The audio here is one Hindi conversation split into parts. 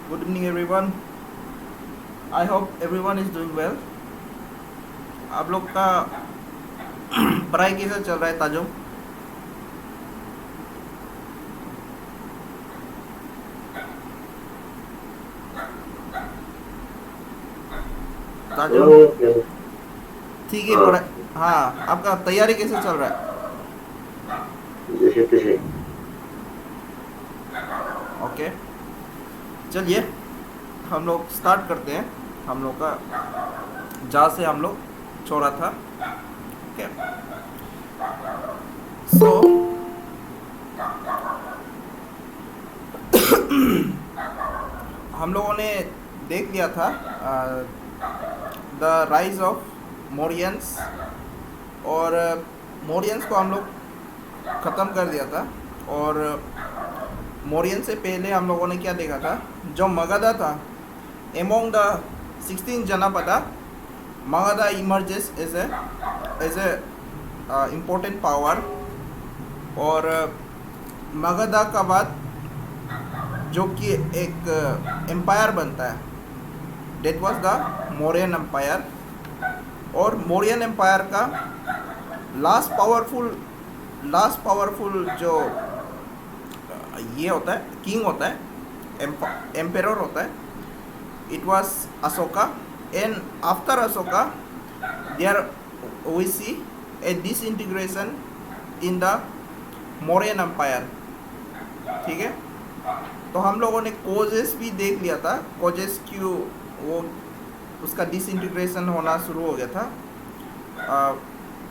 Good evening, everyone. I hope everyone is doing well. आप लोग का पढ़ाई कैसा चल रहा है, ताजो? ताजो ओके। ठीक है हाँ, पढ़ाई। हाँ, आपका तैयारी कैसे चल रहा है? जैसे तैसे। ओके, चलिए हम लोग स्टार्ट करते हैं। हम लोग का जहाँ से हम लोग छोड़ा था। ओके, सो हम लोगों ने देख लिया था द राइज ऑफ मौर्यंस, और मौर्यंस को हम लोग ख़त्म कर दिया था। और मौर्यन से पहले हम लोगों ने क्या देखा था, जो मगधा था, among the 16 janapada, Magadha emerges as a important power. और मगधा का बाद जो कि एक एम्पायर बनता है, that was the Mauryan empire. और मौर्यन एम्पायर का लास्ट पावरफुल जो ये होता है, किंग होता है, एम्पेरर होता है, it was Ashoka. And after Ashoka there we see a disintegration in the Mauryan empire. ठीक है, तो हम लोगों ने कोजेस भी देख लिया था, कोजेस क्यों वो उसका डिसइंटीग्रेशन होना शुरू हो गया था।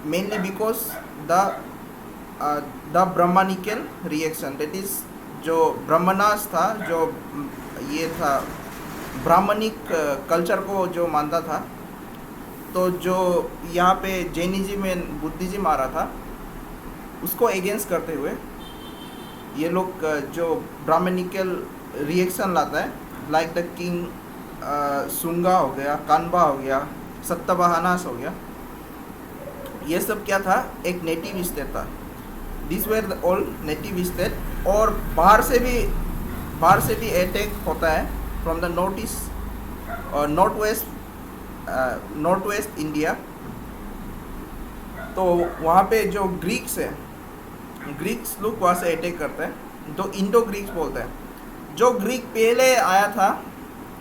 Mainly because the Brahmanical reaction, that is जो ब्राह्मणास था, जो ये था ब्राह्मणिक कल्चर को जो मानता था, तो जो यहाँ पे जैनिज्म एंड बुद्धिज्म आ रहा था, उसको अगेंस्ट करते हुए ये लोग जो ब्राह्मणिकल रिएक्शन लाता है, लाइक द किंग सुंगा हो गया, कानबा हो गया, सत्तवाहनास हो गया, ये सब क्या था, एक नेटिव स्टेट था। This were the all native state. और बाहर से भी अटैक होता है फ्रॉम द नॉर्थ ईस्ट और नॉर्थ वेस्ट इंडिया। तो वहाँ पे जो ग्रीक्स है, ग्रीक्स लोग वहाँ से अटैक करते हैं, तो इंडो ग्रीक्स बोलते हैं। जो ग्रीक पहले आया था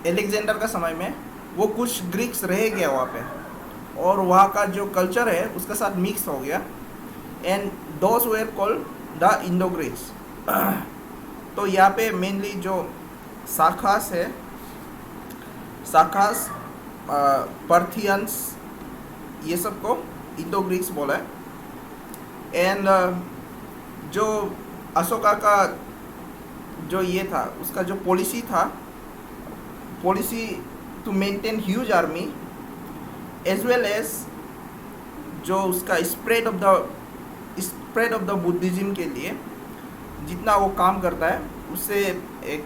एलेक्जेंडर का समय में, वो कुछ ग्रीक्स रह गया वहाँ पे, और वहाँ का जो कल्चर है उसके साथ मिक्स हो गया, and those were called the Indo Greeks. तो यहाँ पे मेनली जो शाखास है, शाखास, पर्थियंस, ये सब को इंडो ग्रीक्स बोला है। एंड जो अशोका का जो ये था, उसका जो policy to maintain huge army, as well as जो उसका स्प्रेड ऑफ द बुद्धिज्म के लिए जितना वो काम करता है, उससे एक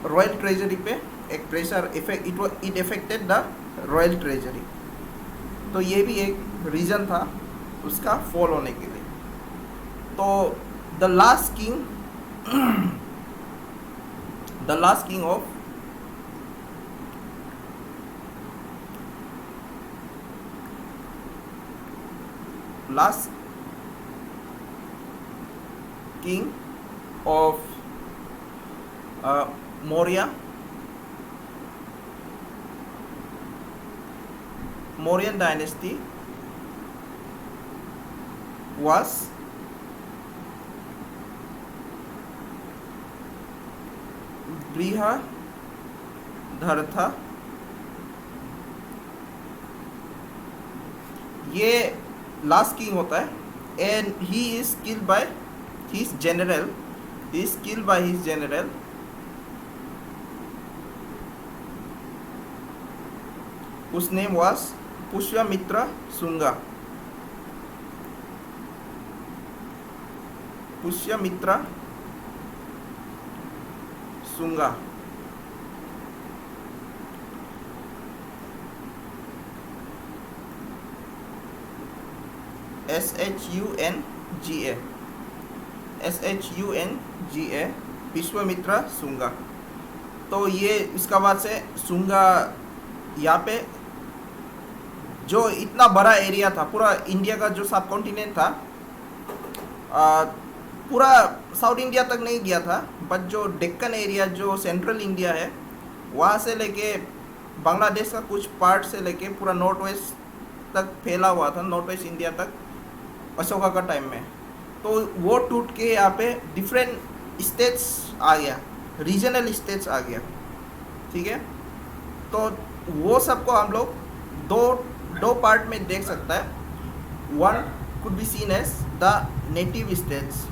रॉयल ट्रेजरी पे एक pressure effect, it affected the royal treasury. तो ये भी एक रीज़न था उसका फॉल होने के लिए। तो the last king of Mauryan dynasty was Brihadrath. ये लास्ट किंग होता है, and he is killed by his general, whose name was Pushyamitra Sunga. SHUNGA, Vishwamitra Sunga. तो ये इसका बाद से सुंगा यहाँ पे जो इतना बड़ा एरिया था, पूरा इंडिया का जो सब कॉन्टिनेंट था, पूरा साउथ इंडिया तक नहीं गया था, बट जो डेक्कन एरिया जो सेंट्रल इंडिया है वहाँ से लेके बांग्लादेश का कुछ पार्ट से लेके पूरा नॉर्थ वेस्ट तक फैला हुआ था, नॉर्थ वेस्ट इंडिया तक अशोका का टाइम में। तो वो टूट के यहाँ पे डिफरेंट स्टेट्स आ गया, रीजनल स्टेट्स आ गया, ठीक है। तो वो सबको हम लोग दो पार्ट में देख सकता है। One could be seen as the native states,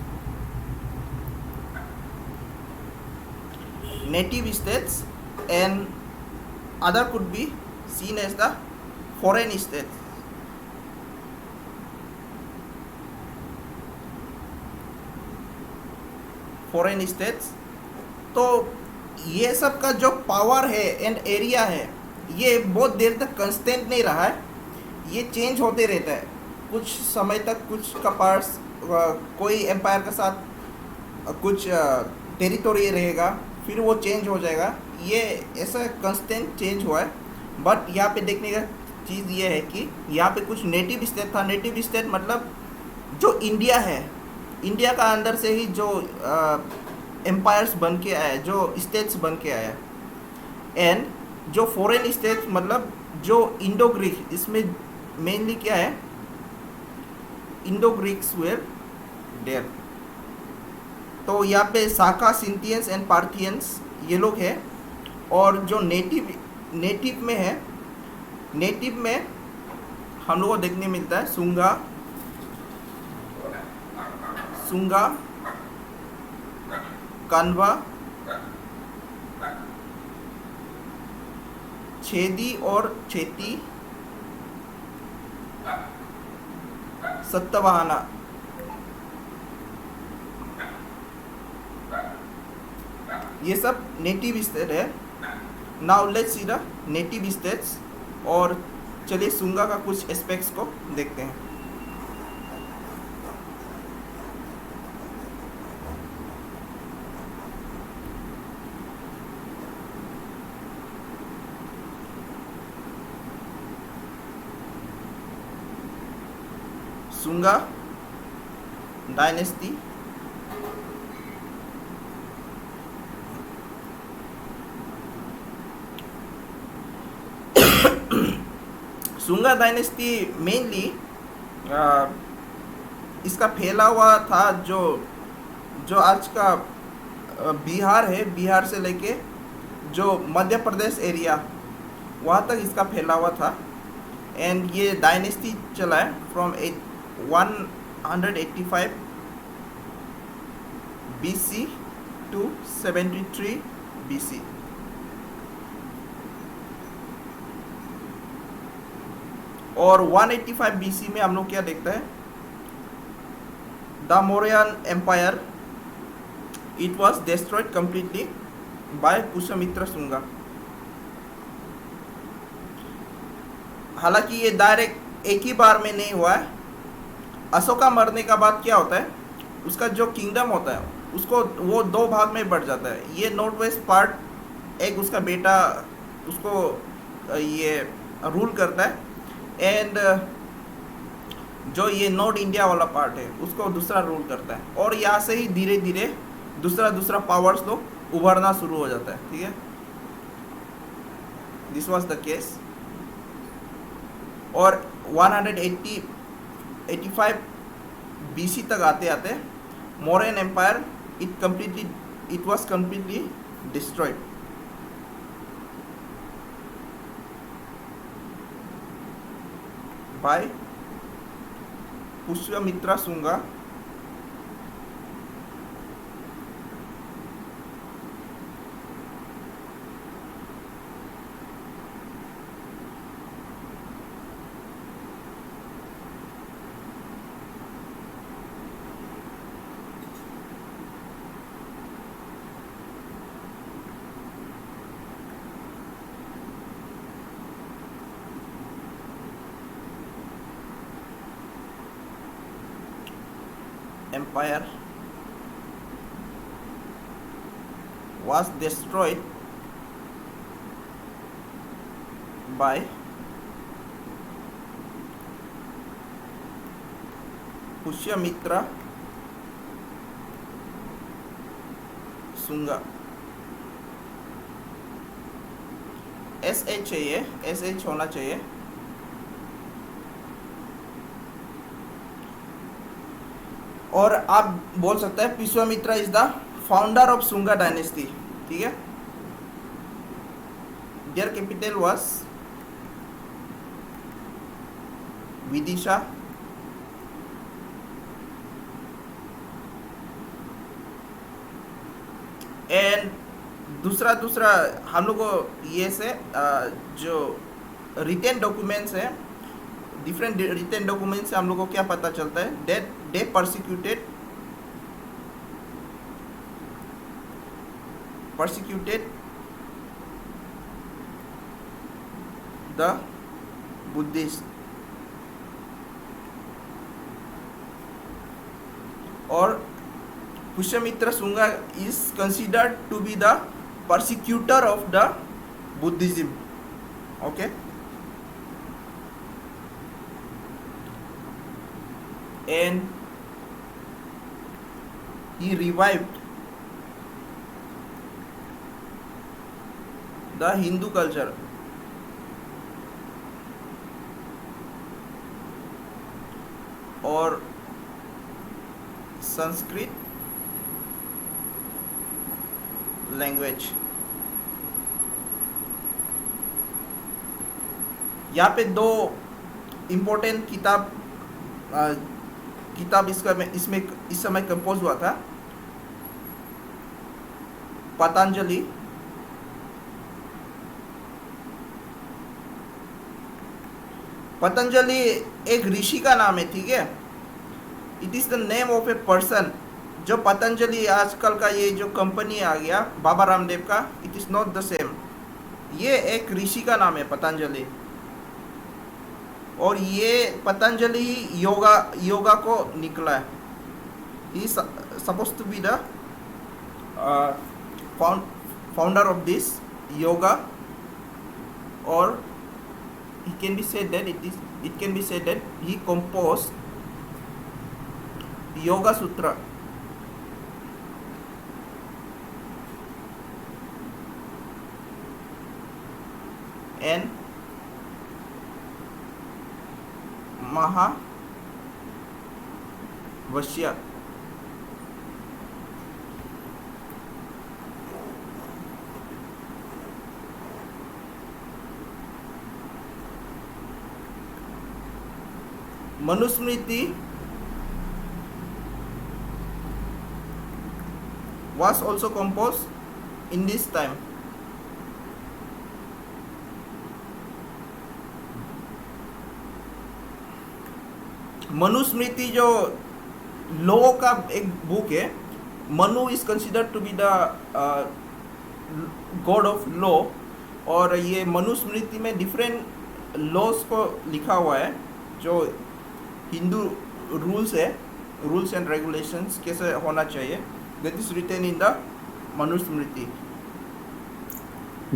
and other could be seen as the foreign states. तो ये सब का जो पावर है एंड एरिया है ये बहुत देर तक कंस्टेंट नहीं रहा है, ये चेंज होते रहता है। कुछ समय तक कुछ का पार्ट्स कोई एम्पायर के साथ कुछ टेरिटोरी रहेगा, फिर वो चेंज हो जाएगा, ये ऐसा कंस्टेंट चेंज हुआ है। बट यहाँ पे देखने का चीज़ ये है कि यहाँ पे कुछ नेटिव स्टेट था। नेटिव स्टेट मतलब जो इंडिया है, इंडिया का अंदर से ही जो एम्पायर्स बन के आया, जो स्टेट्स बन के आया। एंड जो फॉरेन स्टेट्स मतलब जो इंडो ग्रीक, इसमें मेनली क्या है, इंडो ग्रीक्स वेर देयर। तो यहाँ पे साका, सिंथियंस एंड पार्थियंस ये लोग हैं। और जो नेटिव में है, नेटिव में हम लोग को देखने मिलता है सुंगा, कान्वा, छेदी और छेती, सत्तवाहना, ये सब नेटिव स्टेट है। Now let's see the native states. और चलिए सुंगा का कुछ एस्पेक्ट्स को देखते हैं। Sunga dynasty Sunga dynasty mainly इसका फैला हुआ था जो आज का बिहार है, बिहार से लेके जो मध्य प्रदेश एरिया वहाँ तक इसका फैला हुआ था। एंड ये डायनेस्टी चला है फ्रॉम 185 BC टू 73 BC। और 185 BC में हम लोग क्या देखते हैं, the Mauryan empire it was destroyed completely by Pushyamitra Shunga. हालांकि ये डायरेक्ट एक ही बार में नहीं हुआ है। अशोका मरने का बाद क्या होता है, उसका जो किंगडम होता है उसको वो दो भाग में बढ़ जाता है। ये नॉर्थ वेस्ट पार्ट एक उसका बेटा उसको ये रूल करता है, एंड जो ये नॉर्थ इंडिया वाला पार्ट है उसको दूसरा रूल करता है। और यहाँ से ही धीरे धीरे दूसरा पावर्स तो उभरना शुरू हो जाता है, ठीक है। This was the case. और 185 BC तक आते आते Mauryan empire it was completely destroyed. By Pushyamitra Shunga. Empire was destroyed by Pushyamitra Sunga. SH चाहिए, SH होना चाहिए। और आप बोल सकते हैं Pushyamitra is the founder of Sunga dynasty. ठीक है। Their capital was Vidisha. And दूसरा हम लोग को ये से जो रिटेन डॉक्यूमेंट्स है, डिफरेंट रिटेन डॉक्यूमेंट्स से हम लोग को क्या पता चलता है, that they persecuted the Buddhist. और Pushyamitra Sunga is considered to be the persecutor of the Buddhism. Okay. And he revived the Hindu culture. और संस्कृत लैंग्वेज। यहाँ पे दो इम्पोर्टेंट किताब इसमें इस समय कंपोज हुआ था। पतंजलि एक ऋषि का नाम है। ठीक है। It is the name of a person. जो पतंजलि आजकल का ये जो कंपनी आ गया बाबा रामदेव का, it is not the same. ये एक ऋषि का नाम है पतंजलि। और ये पतंजलि योगा को निकला है। He suppose to be the founder of this yoga. और it can be said that he composed Yoga Sutra. And Mahavashya. Manusmriti was also composed in this time. Manusmriti जो लॉ का एक बुक है। Manu is considered to be the god of law. और ये मनुस्मृति में डिफरेंट लॉस को लिखा हुआ है जो हिंदू रूल्स है, रूल्स एंड रेगुलेशंस कैसे होना चाहिए। That is written in the Manusmriti.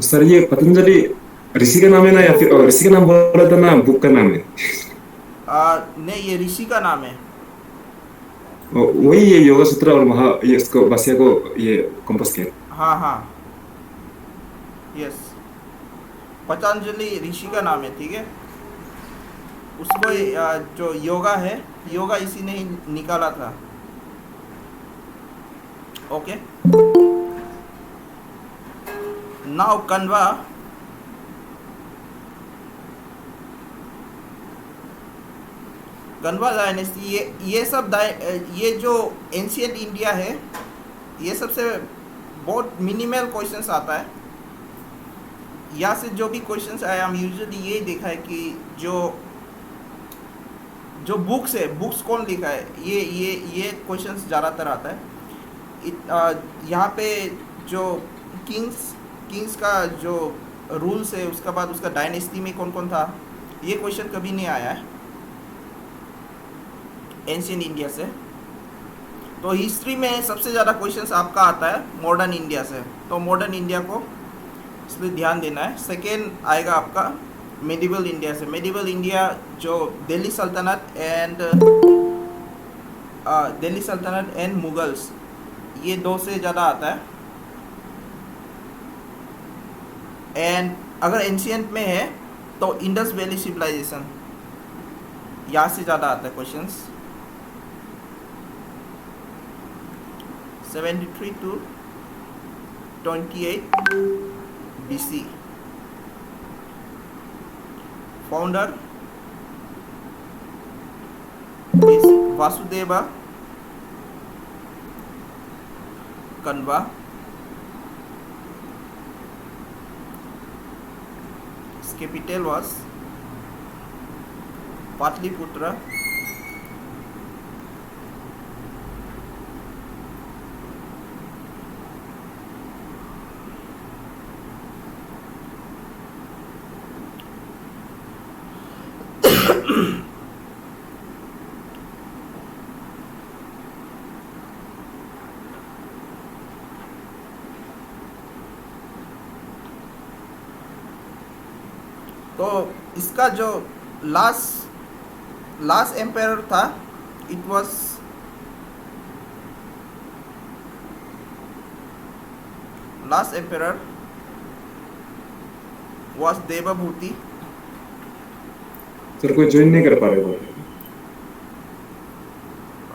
Sir ये पतंजलि ऋषि का नाम है ना, या फिर ऋषि का नाम बोला था ना, बुक का नाम है? नहीं, ये ऋषि का नाम है। वही ये योगा सूत्र और ये इसको भाष्य को ये कंपोज किया। हाँ यस, पतंजलि ऋषि का नाम है। ठीक है। उसको जो योगा है, योगा इसी ने ही निकाला था। ओके। नाउ कन्वा डायनेस्टी, ये सब ये जो एंशिएंट इंडिया है, ये सबसे बहुत मिनिमल क्वेश्चंस आता है। यहाँ से जो भी क्वेश्चंस आए, हम यूजुअली ये देखा है कि जो बुक्स है, बुक्स कौन लिखा है, ये क्वेश्चंस ज़्यादातर आता है। यहाँ पे जो किंग्स का जो रूल्स है, उसके बाद उसका डायनेस्टी में कौन कौन था, ये क्वेश्चन कभी नहीं आया है एंशिएंट इंडिया से। तो हिस्ट्री में सबसे ज़्यादा क्वेश्चंस आपका आता है मॉडर्न इंडिया से। तो मॉडर्न इंडिया को इसलिए ध्यान देना है। सेकेंड आएगा आपका मेडिवल इंडिया से। मेडिवल इंडिया जो दिल्ली सल्तनत एंड मुगल्स, ये दो से ज़्यादा आता है। एंड अगर एंशियंट में है तो इंडस वैली सिविलाइजेशन, यहाँ से ज़्यादा आता है questions. 73 to 28 BC। Founder is Vasudeva Kanva. Capital was Pataliputra. तो इसका जो लास्ट एम्पायर था, it was last empire was Devabhuti. Sir कोई ज्वाइन नहीं कर पा रहे हो?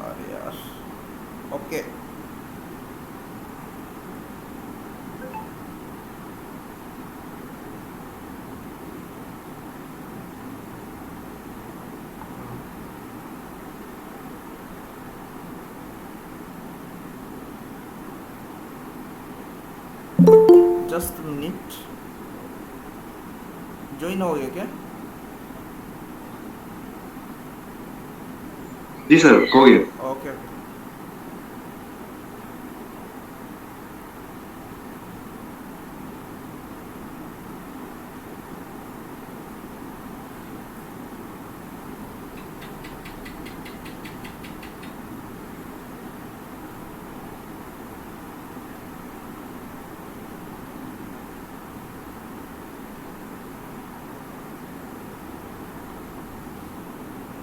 अरे यार, ओके। जस्ट मिनट, ज्वाइन हो गया क्या? जी सर, हो गया। Okay okay.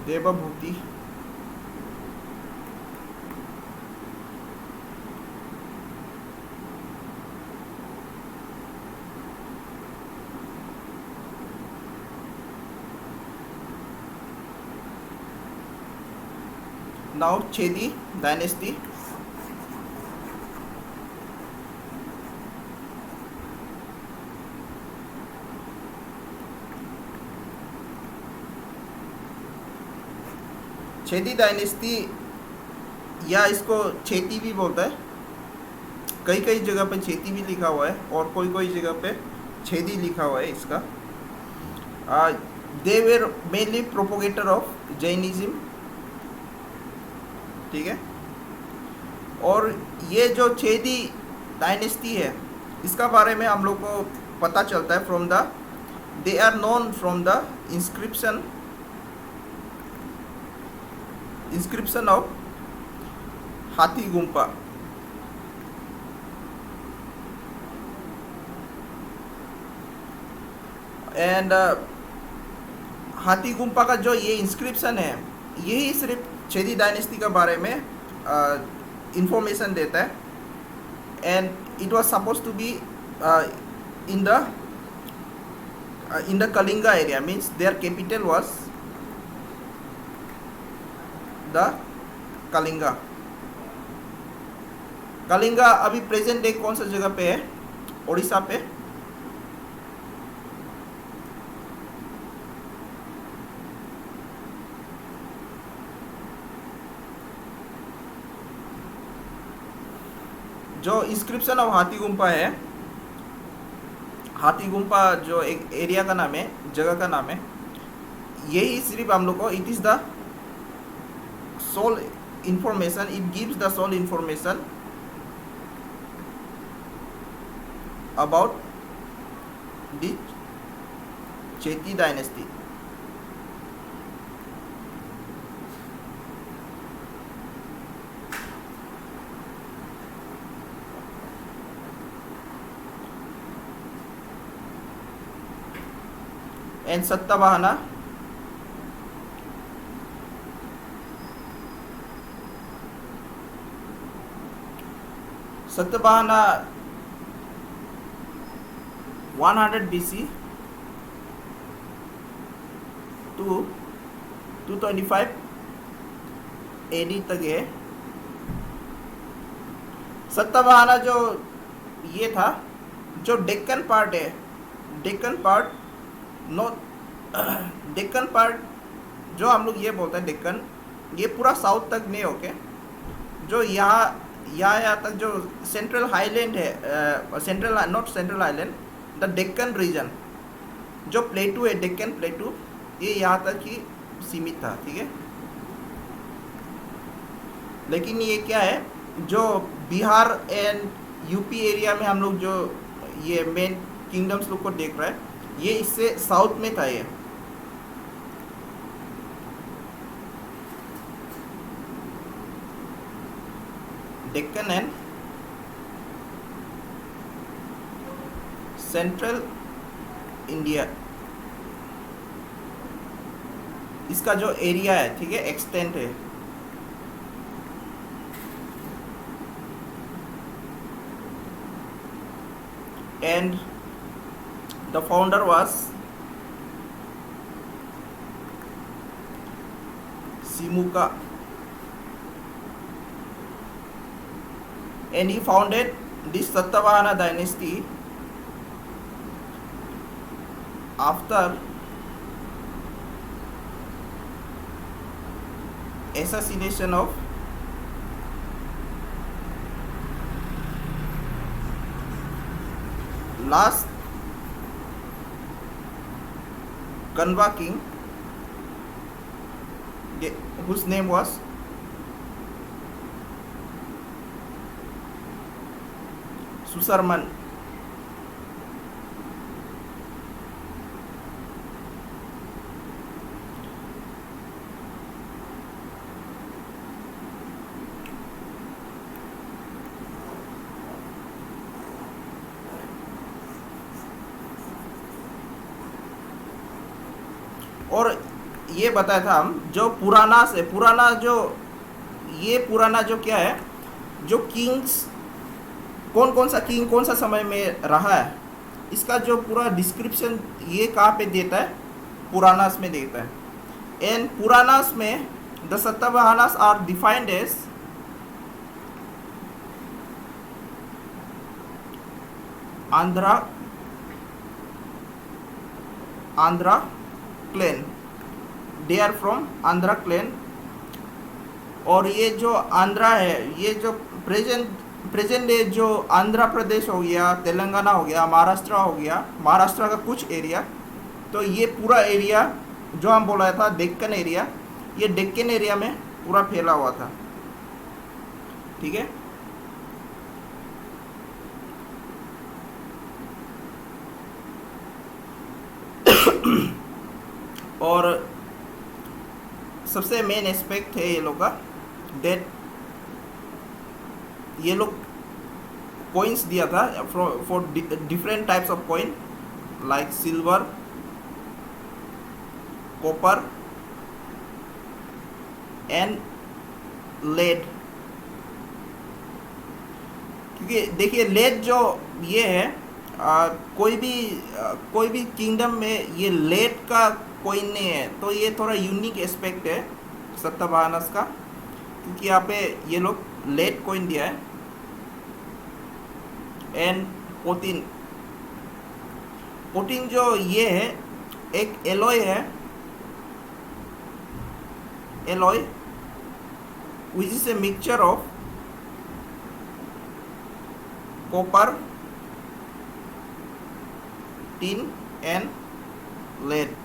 Devabhuti. Now Chedi dynasty। Chhedi dynasty, या इसको छेती भी बोलता है। कई कई जगह पे छेती भी लिखा हुआ है और कोई कोई जगह पे छेदी लिखा हुआ है इसका। They were mainly propagator of Jainism, ठीक है। और ये जो छेदी डायनेस्टी है, इसका बारे में हम लोग को पता चलता है from the, they are known from the inscription of Hathi Gumpha. And हाथी गुम्पा का जो ये इंस्क्रिप्शन है, यही सिर्फ छेदी डायनेस्टी के बारे में इंफॉर्मेशन देता है। And it was suppose to be in the Kalinga area, means their capital was the Kalinga. Kalinga अभी प्रेजेंट डे कौन सा जगह पे है? उड़ीसा पे। जो इंस्क्रिप्शन ऑफ हाथी गुम्पा है, हाथी गुम्पा जो एक एरिया का नाम है, जगह का नाम है, यही सिर्फ हम लोग को, it is the sole information, it gives the sole information about the Chedi dynasty. and Satyavahana. Satyavahana 100 BC to 225 AD तक है। सत्यवाहना जो ये था, जो डेक्कन पार्ट है, डेक्कन पार्ट डेक्कन पार्ट जो हम लोग ये बोलते हैं डेक्कन, ये पूरा साउथ तक नहीं होके जो यहाँ तक जो सेंट्रल हाईलैंड है, central not central highland, the Deccan region जो प्लेटू है, डेक्कन प्लेटू, ये यहाँ तक ही सीमित था। ठीक है, लेकिन ये क्या है, जो बिहार एंड यूपी एरिया में हम लोग जो ये मेन किंगडम्स लोग को देख रहे हैं, ये इससे साउथ में था। ये डेक्कन एंड सेंट्रल इंडिया, इसका जो एरिया है, ठीक है, एक्सटेंट है। And the founder was Simuka, and he founded this Satyavahana dynasty after assassination of last Kanva king, whose name was Susarman. और ये बताया था हम, जो पुराना से पुराना जो ये पुराना जो क्या है, जो किंग्स कौन कौन सा किंग कौन सा समय में रहा है, इसका जो पूरा डिस्क्रिप्शन ये कहाँ पे देता है, पुरानास में देता है। एंड पुरानास में the Satyavahanas are defined as Andhra clan, they are from Andhra clan. और ये जो आंध्रा है, ये जो प्रेजेंट डे जो आंध्र प्रदेश हो गया, तेलंगाना हो गया, महाराष्ट्र हो गया, महाराष्ट्र का कुछ एरिया, तो ये पूरा एरिया जो हम बोला था डेक्कन एरिया, ये डेक्कन एरिया में पूरा फैला हुआ था। ठीक है, और सबसे मेन एस्पेक्ट है ये लोग का, डेट ये लोग कॉइन्स दिया था for different types of coin, like silver, copper and lead. क्योंकि देखिए लेड जो ये है, कोई भी किंगडम में ये लेड का कोइन नहीं है, तो ये थोड़ा यूनिक एस्पेक्ट है सत्यवाहनास का, क्योंकि यहाँ पे ये लोग लेड कोइन दिया है। एंड पोटीन जो ये है एक एलॉय है, alloy which is a mixture of copper, tin and lead.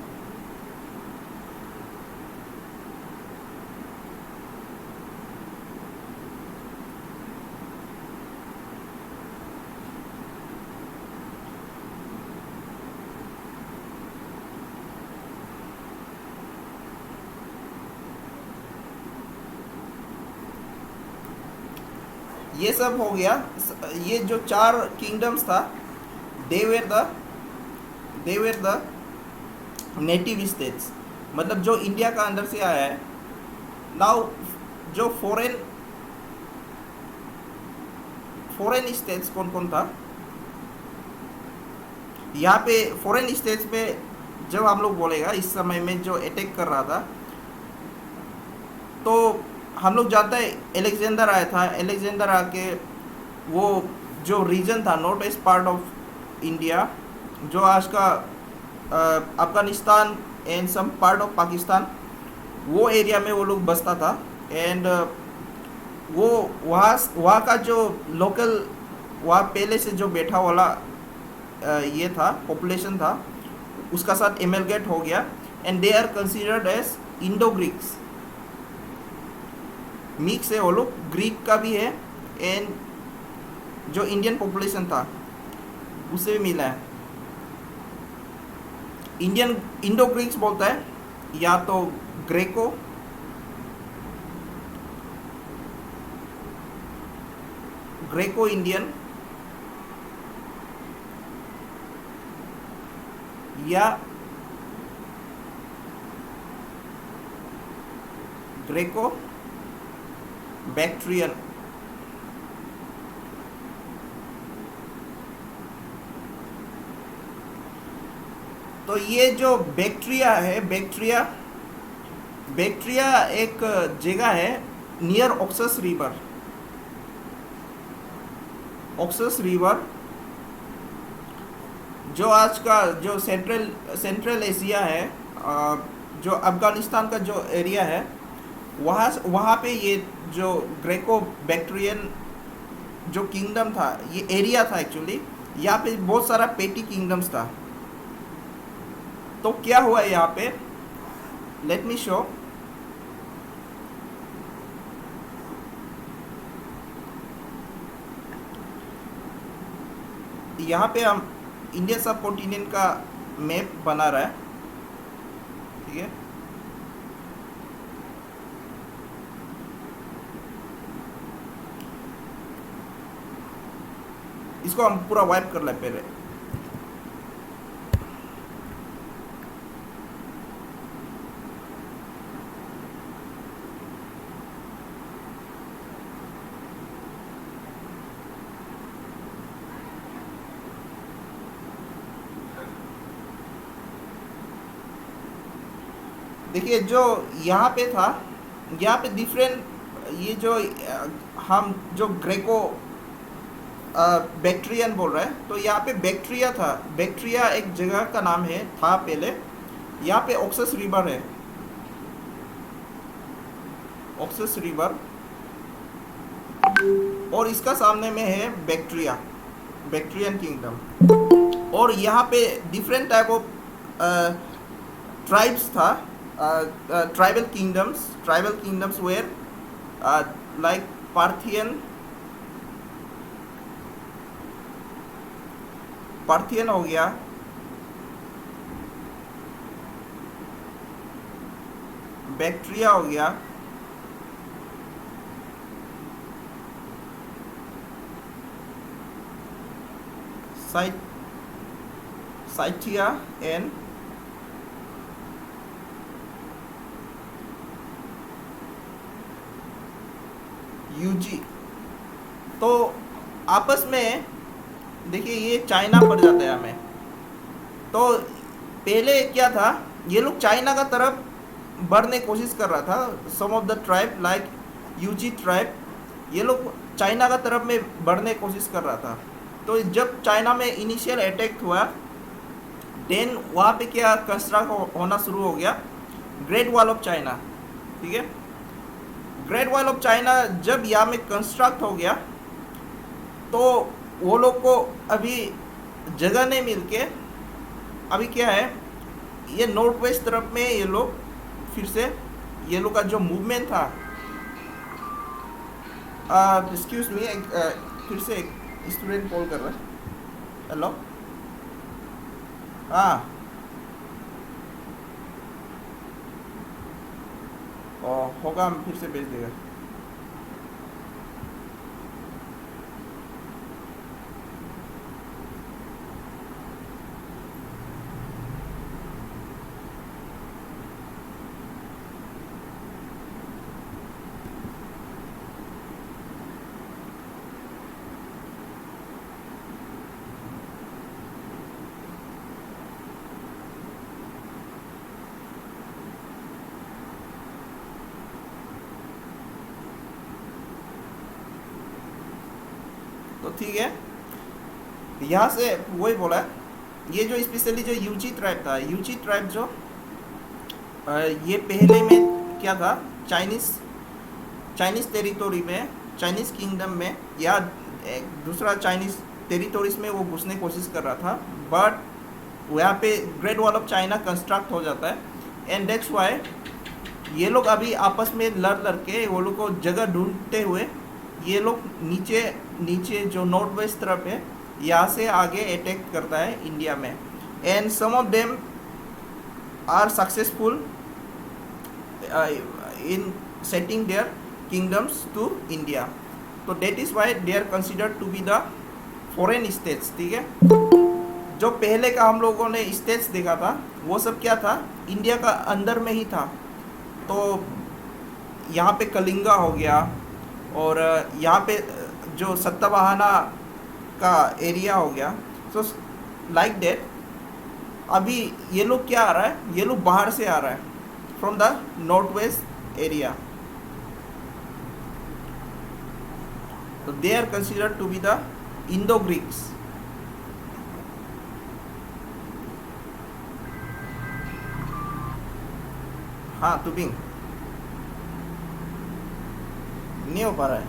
ये सब हो गया। ये जो 4 किंगडम्स था, they were the native states, मतलब जो इंडिया का अंदर से आया है। नाउ जो फॉरेन स्टेट्स कौन कौन था यहाँ पे? फॉरेन स्टेट्स में जब हम लोग बोलेगा इस समय में जो अटैक कर रहा था, तो हम लोग जानते हैं एलेक्जेंडर आया था। एलेक्जेंडर आके वो जो रीजन था north east part of India, जो आज का Afghanistan and some part of Pakistan, वो एरिया में वो लोग बसता था। एंड वो वहाँ का जो लोकल, वहाँ पहले से जो बैठा वाला ये था पॉपुलेशन था, उसका साथ एमलगेट हो गया। And they are considered as Indo Greeks, mix है वो लोग, ग्रीक का भी है एंड जो इंडियन पॉपुलेशन था उससे भी मिला है। इंडियन इंडो ग्रीक्स बोलता है, या तो ग्रेको इंडियन, या ग्रेको बैक्ट्रियन। तो ये जो बैक्ट्रिया है, बैक्ट्रिया एक जगह है नियर ऑक्सस रिवर, जो आज का जो सेंट्रल एशिया है, जो अफगानिस्तान का जो एरिया है, वहाँ पे ये जो ग्रेको बैक्ट्रियन जो किंगडम था, ये एरिया था एक्चुअली। यहाँ पे बहुत सारा पेटी किंगडम्स था। तो क्या हुआ यहाँ पे, लेट मी शो। यहाँ पे हम इंडिया सब कॉन्टिनेंट का मैप बना रहा है, ठीक है। इसको हम पूरा वाइप कर ले पहले। देखिए जो यहाँ पे था, यहाँ पे डिफरेंट, ये जो हम जो ग्रेको बैक्ट्रियन बोल रहे हैं, तो यहाँ पे बैक्ट्रिया था। बैक्ट्रिया एक जगह का नाम है, था पहले। यहाँ पे ऑक्सस रिवर है, ऑक्सस रिवर, और इसका सामने में है बैक्ट्रियन किंगडम। और यहाँ पे डिफरेंट टाइप ऑफ ट्राइब्स था, tribal kingdoms were like Parthian हो गया, बैक्ट्रिया हो गया, साइथिया एंड यूजी। तो आपस में देखिए ये चाइना पड़ जाता है हमें। तो पहले क्या था, ये लोग चाइना का तरफ बढ़ने की कोशिश कर रहा था। Some of the tribe like Yuezhi tribe, ये लोग चाइना का तरफ में बढ़ने की कोशिश कर रहा था। तो जब चाइना में इनिशियल अटैक हुआ, देन वहाँ पे क्या कंस्ट्रक्ट होना शुरू हो गया, ग्रेट वॉल ऑफ चाइना, ठीक है। ग्रेट वॉल ऑफ चाइना जब यहाँ में कंस्ट्रक्ट हो गया, तो वो लोग को अभी जगह नहीं मिल के, अभी क्या है, ये नॉर्थ वेस्ट तरफ में ये लोग फिर से, ये लोग का जो मूवमेंट था, एक्सक्यूज मी, फिर से एक स्टूडेंट कॉल कर रहा है। हेलो, हाँ, होगा, हम फिर से भेज देगा। तो ठीक है, यहाँ से वही बोला है, ये जो स्पेशली जो यूची ट्राइब था, यूची ट्राइब जो ये पहले में क्या था, चाइनीज़ टेरिटोरी में, चाइनीज़ किंगडम में या एक दूसरा चाइनीज़ टेरिटोरीज में वो घुसने की कोशिश कर रहा था, बट यहाँ पे great wall of China construct हो जाता है, एंड दैट्स वाई ये लोग अभी आपस में लड़ के वो लोग को जगह ढूंढते हुए ये लोग नीचे जो नॉर्थ वेस्ट तरफ है यहाँ से आगे अटैक करता है इंडिया में, and some of them are successful in setting their kingdoms to India, तो that is why they are considered to be the foreign states. ठीक है, जो पहले का हम लोगों ने स्टेट्स देखा था वो सब क्या था, इंडिया का अंदर में ही था। तो यहाँ पे कलिंगा हो गया, और यहाँ पे जो सत्तावाहना का एरिया हो गया, सो लाइक दैट। अभी ये लोग क्या आ रहा है, ये लोग बाहर से आ रहा है, from the north west area, तो they are considered to be the Indo Greeks. हाँ, तुबिंग नहीं हो पा रहा है,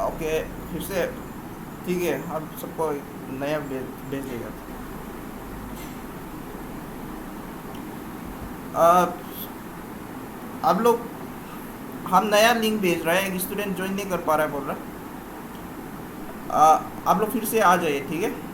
ओके फिर से, ठीक है, अब सबको नया भेज देगा। अब लोग, हम नया लिंक भेज रहे हैं, एक स्टूडेंट ज्वाइन नहीं कर पा रहा है, बोल रहा है, आप लोग फिर से आ जाइए, ठीक है।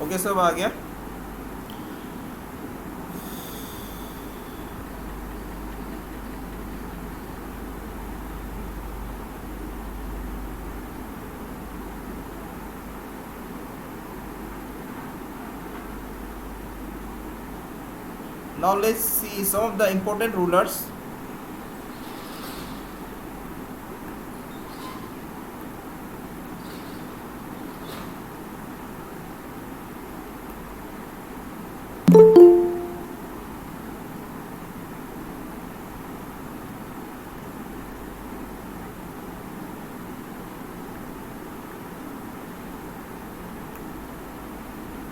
ओके, सब आ गया। Now let's see some of the important rulers.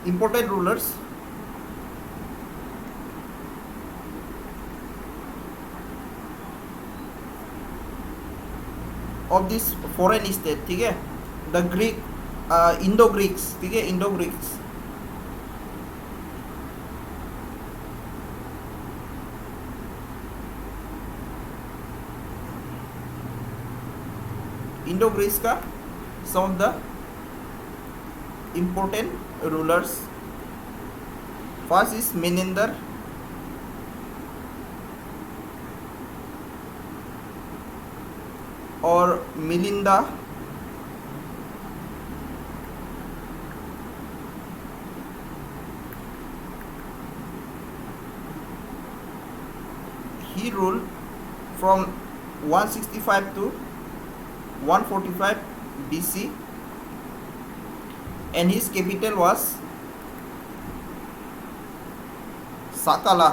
Important rulers. Of this foreign state, ठीक है, द ग्रीक, इंडो ग्रीक्स, ठीक है, इंडो ग्रीक्स। इंडो ग्रीक्स का some of the important rulers, first is Menander, और Milinda, he ruled from 165 to 145 BC, and his capital was Sakala.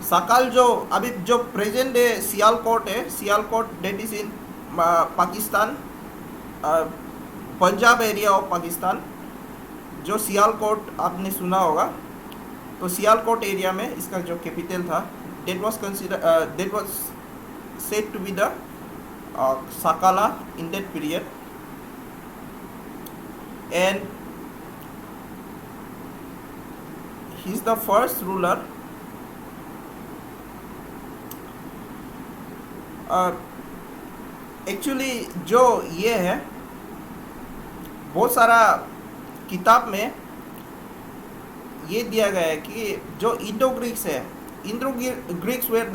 Sakala जो अभी जो प्रेजेंट डे सियालकोट है, Sialkot that is in Pakistan, Punjab area of Pakistan. जो सियालकोट आपने सुना होगा, तो सियालकोट एरिया में इसका जो कैपिटल था, that was said to be the Sakala in that period, and he is the first ruler actually जो ये है, बहुत सारा किताब में ये दिया गया है कि जो इंडो ग्रीक्स है, Indo Greeks were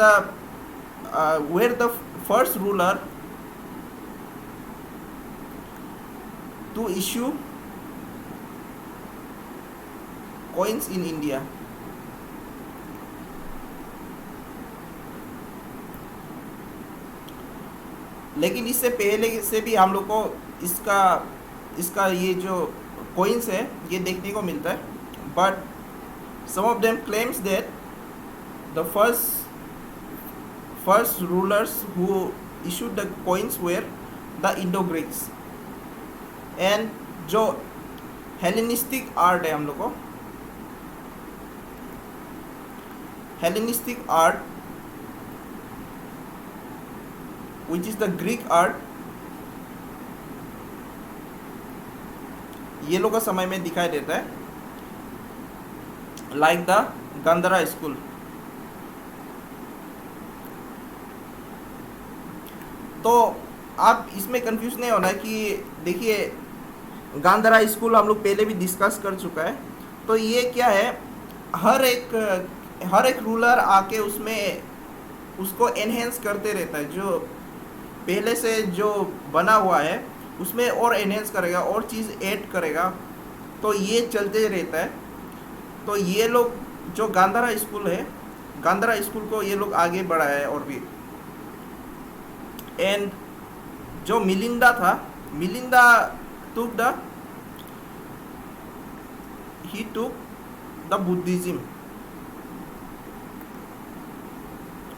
the first ruler to issue coins in India. लेकिन इससे पहले से भी हम लोग को इसका ये जो कॉइन्स है ये देखने को मिलता है, but some of them claims that the first rulers who issued the coins were the Indo-Greeks, and जो हेलेनिस्टिक आर्ट है हम लोग को, Hellenistic art which is the Greek art, ये लोग का समय में दिखाई देता है, like the गांधारा स्कूल। तो आप इसमें कंफ्यूज नहीं होना कि देखिए गांधारा स्कूल हम लोग पहले भी डिस्कस कर चुका है। तो ये क्या है, हर एक रूलर आके उसमें उसको एनहेंस करते रहता है, जो पहले से जो बना हुआ है उसमें और एनहेंस करेगा और चीज़ ऐड करेगा, तो ये चलते रहता है। तो ये लोग जो गांधारा स्कूल है, गांधारा स्कूल को ये लोग आगे बढ़ाया है और भी। एंड जो मिलिंदा था, Melinda took the Buddhism.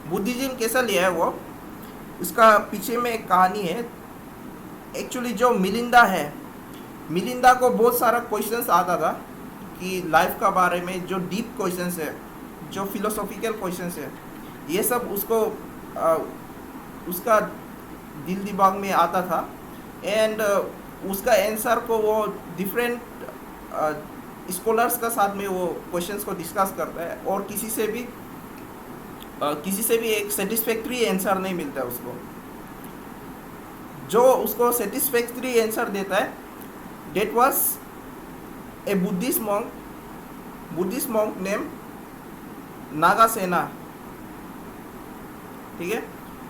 Buddhism कैसा लिया है वो, इसका पीछे में एक कहानी है। एक्चुअली जो मिलिंदा है, मिलिंदा को बहुत सारा क्वेश्चंस आता था कि लाइफ का बारे में, जो डीप क्वेश्चंस है, जो फिलोसॉफिकल क्वेश्चंस है, ये सब उसको उसका दिल दिमाग में आता था। एंड उसका आंसर को वो डिफरेंट स्कॉलर्स का साथ में वो क्वेश्चंस को डिस्कस करता है, और किसी से भी एक सेटिस्फैक्ट्री आंसर नहीं मिलता है उसको। जो उसको सेटिस्फैक्ट्री आंसर देता है, that was a Buddhist monk name Nagasena, ठीक है।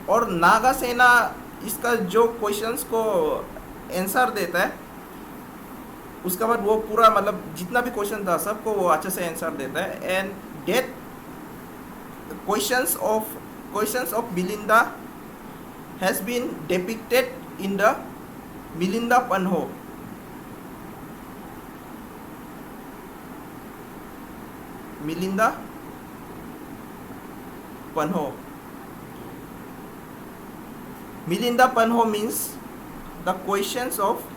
और नागासेना इसका जो क्वेश्चंस को आंसर देता है, उसके बाद वो पूरा मतलब जितना भी क्वेश्चन था सबको वो अच्छे से आंसर देता है। And that questions of Milinda has been depicted in the Milinda Panho। Milinda Panho। Milinda Panho means the questions of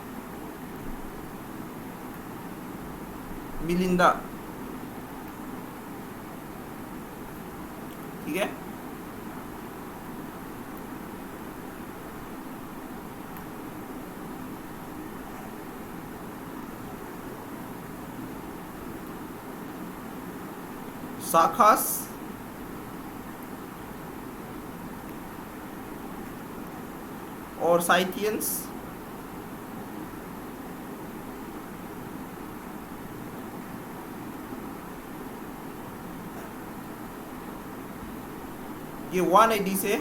Melinda, ठीक है। साखास और साइथियंस ये 1 AD से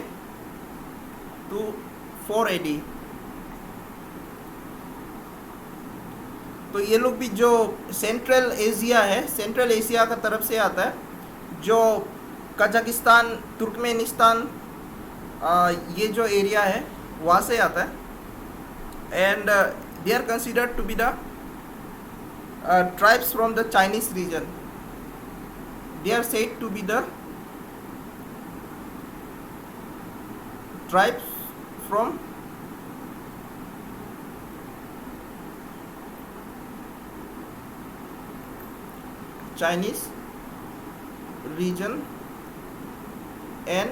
टू 4 AD। तो ये लोग भी जो सेंट्रल एशिया है, सेंट्रल एशिया का तरफ से आता है, जो कजाकिस्तान, तुर्कमेनिस्तान, ये जो एरिया है वहाँ से आता है। And they are considered to be the tribes from the Chinese region. They are said to be the tribes from Chinese region and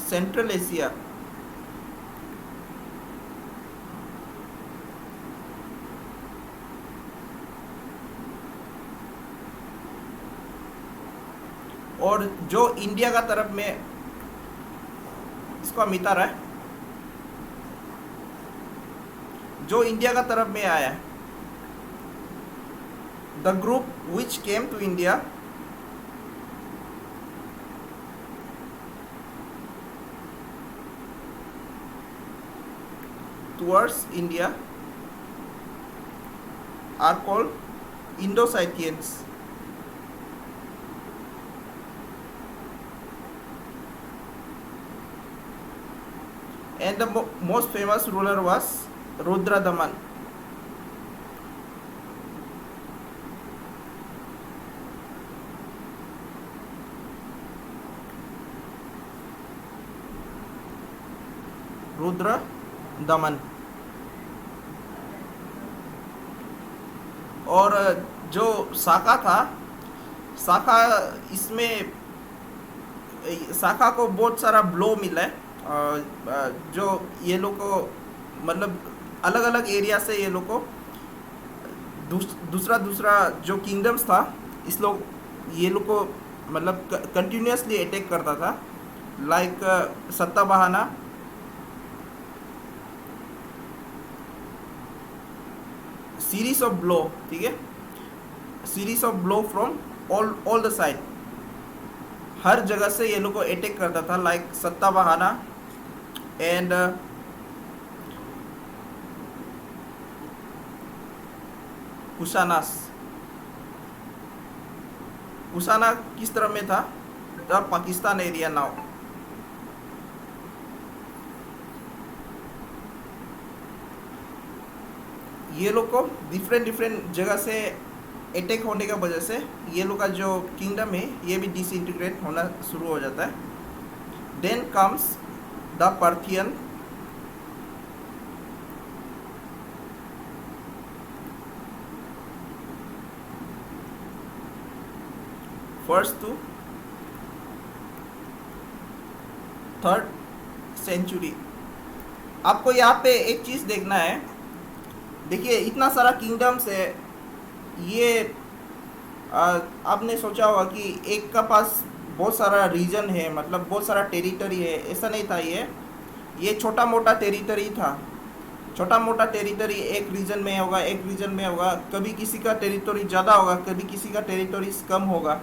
Central Asia. और जो इंडिया का तरफ में, इसको हम इतारा है, जो इंडिया का तरफ में आया है, the group which came to India towards India are called Indo-Scythians. And the most famous ruler was Rudradaman. Rudradaman. और जो शाखा था, शाखा, इसमें शाखा को बहुत सारा ब्लो मिला है। जो ये लोग को मतलब अलग अलग एरिया से ये लोग को दूसरा दूसरा जो किंगडम्स था, इस लोग ये लोग को मतलब कंटिन्यूसली अटैक करता था। Like Satavahana, series of blow, ठीक है, series of blow from all the side, हर जगह से ये लोग को अटैक करता था। Like सत्तावाहना and Kushanas. कुशाना किस तरह में था? The Pakistan area now. ये लोग को डिफरेंट जगह से अटैक होने का वजह से ये लोग का जो किंगडम है ये भी डिसइंटीग्रेट होना शुरू हो जाता है। Then comes the Parthian, first to third century. आपको यहाँ पे एक चीज़ देखना है, देखिए इतना सारा किंगडम्स है, ये आपने सोचा होगा कि एक का पास बहुत सारा रीजन है, मतलब बहुत सारा टेरिटरी है। ऐसा नहीं था, ये छोटा मोटा टेरिटरी था। छोटा मोटा टेरिटरी एक रीजन में होगा, एक रीजन में होगा, कभी किसी का टेरिटरी ज़्यादा होगा, कभी किसी का टेरिटरी कम होगा।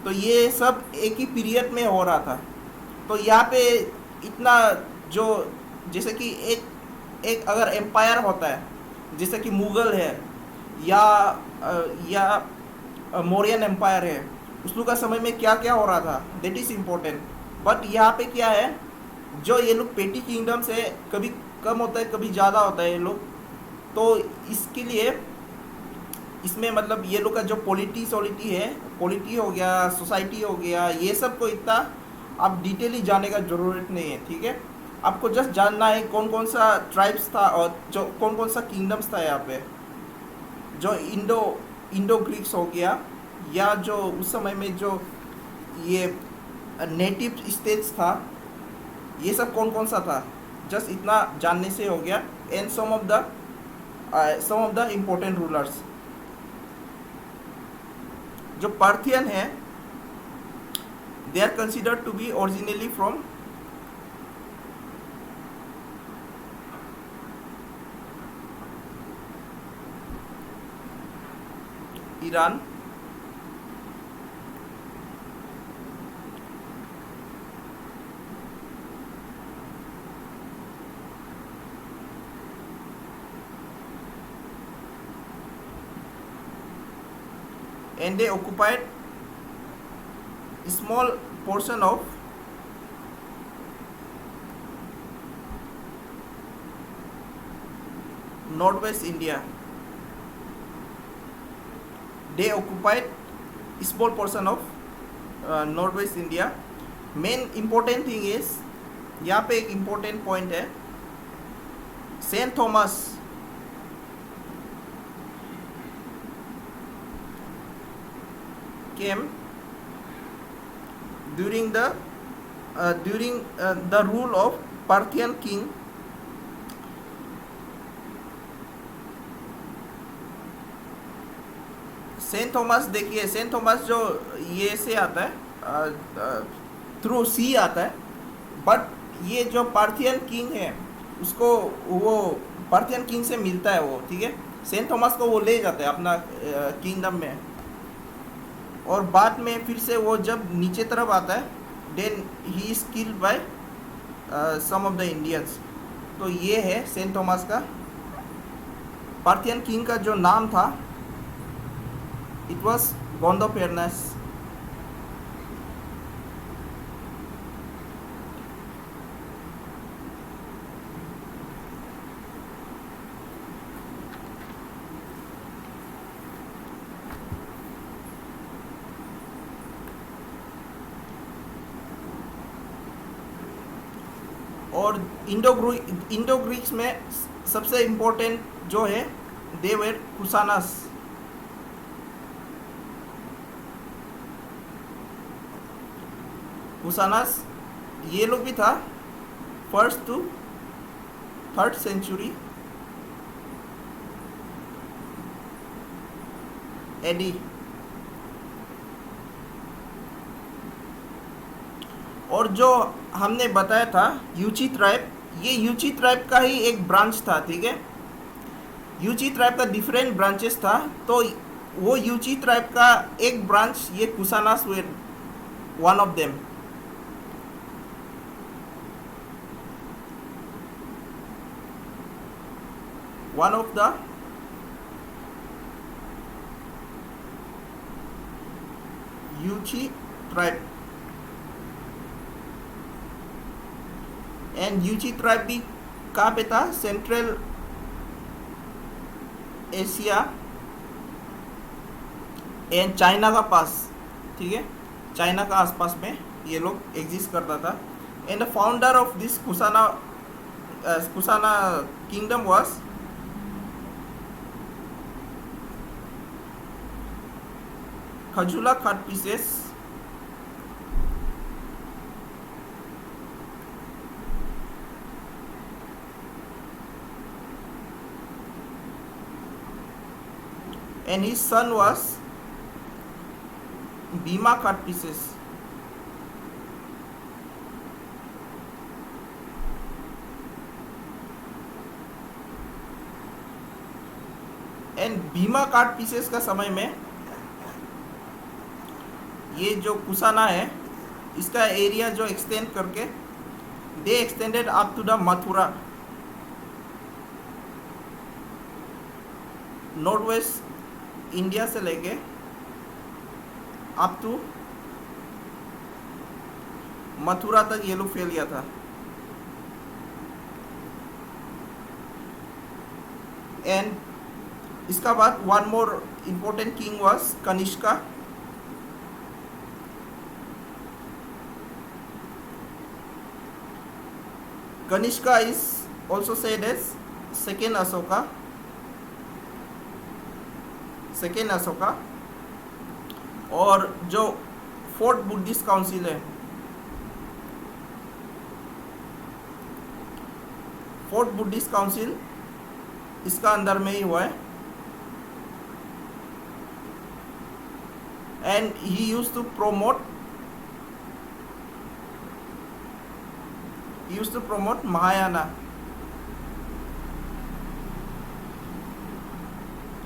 तो ये सब एक ही पीरियड में हो रहा था। तो यहाँ पे इतना जो, जैसे कि एक अगर एम्पायर होता है, जैसे कि मुग़ल है या मौर्यन एम्पायर है, उस लोग का समय में क्या क्या हो रहा था, दैट इज़ इम्पोर्टेंट। बट यहाँ पे क्या है, जो ये लोग पेटी किंगडम्स है, कभी कम होता है कभी ज़्यादा होता है ये लोग। तो इसके लिए इसमें मतलब ये लोग का जो पॉलिटी है, पॉलिटी हो गया, सोसाइटी हो गया, ये सब को इतना आप डिटेली जानने का ज़रूरत नहीं है, ठीक है। आपको जस्ट जानना है कौन कौन सा ट्राइब्स था और जो कौन कौन सा किंगडम्स था यहाँ पे। जो इंडो ग्रीक्स हो गया, या जो उस समय में जो ये नेटिव स्टेट्स था, ये सब कौन कौन सा था, जस्ट इतना जानने से हो गया। And some of the important rulers. जो पार्थियन है, they are considered to be originally from Iran and they occupied small portion of northwest India. They occupied small portion of northwest India. Main important thing is, यहाँ पे एक इम्पोर्टेंट पॉइंट है, Saint Thomas came during the rule of Parthian king Saint Thomas. देखिए सेंट थॉमस जो ये से आता है, थ्रू सी आता है, बट ये जो पार्थियन किंग है उसको वो पार्थियन किंग से मिलता है वो, ठीक है। सेंट थॉमस को वो ले जाता है अपना किंगडम में, और बाद में फिर से वो जब नीचे तरफ आता है, then he is killed by some of the Indians. तो ये है सेंट थॉमस का। पार्थियन किंग का जो नाम था, इट वॉज गोंडोपेरनस। और इंडो ग्रीक्स में सबसे इम्पोर्टेंट जो है, दे वर कुसानस। कुसानस ये लोग भी था 1st to 3rd century AD. और जो हमने बताया था यूची ट्राइब, ये यूची ट्राइब का ही एक ब्रांच था, ठीक है। यूची ट्राइब का डिफरेंट ब्रांचेस था, तो वो यूची ट्राइब का एक ब्रांच ये Kushanas were one of them. One of the Yuezhi tribe. And Yuezhi tribe भी कहाँ पे था? सेंट्रल एशिया एंड चाइना का पास, ठीक है, चाइना का आसपास में ये लोग एग्जिस्ट करता था। And the founder of this Kushana kingdom was Kujula Kadphises. And his son was Bhima Kadphises. And Bhima Kadphises का समय में ये जो कुसाना है, इसका एरिया जो एक्सटेंड करके they extended up to the Mathura, north west India से लेके अप टू मथुरा तक ये लोग फैल गया था। एंड इसका बाद one more important king was Kanishka. Kanishka is also said as second Ashoka. और जो फोर्थ बुद्धिस्ट काउंसिल है, फोर्थ बुद्धिस्ट काउंसिल इसका अंदर में ही हुआ है। And he used to promote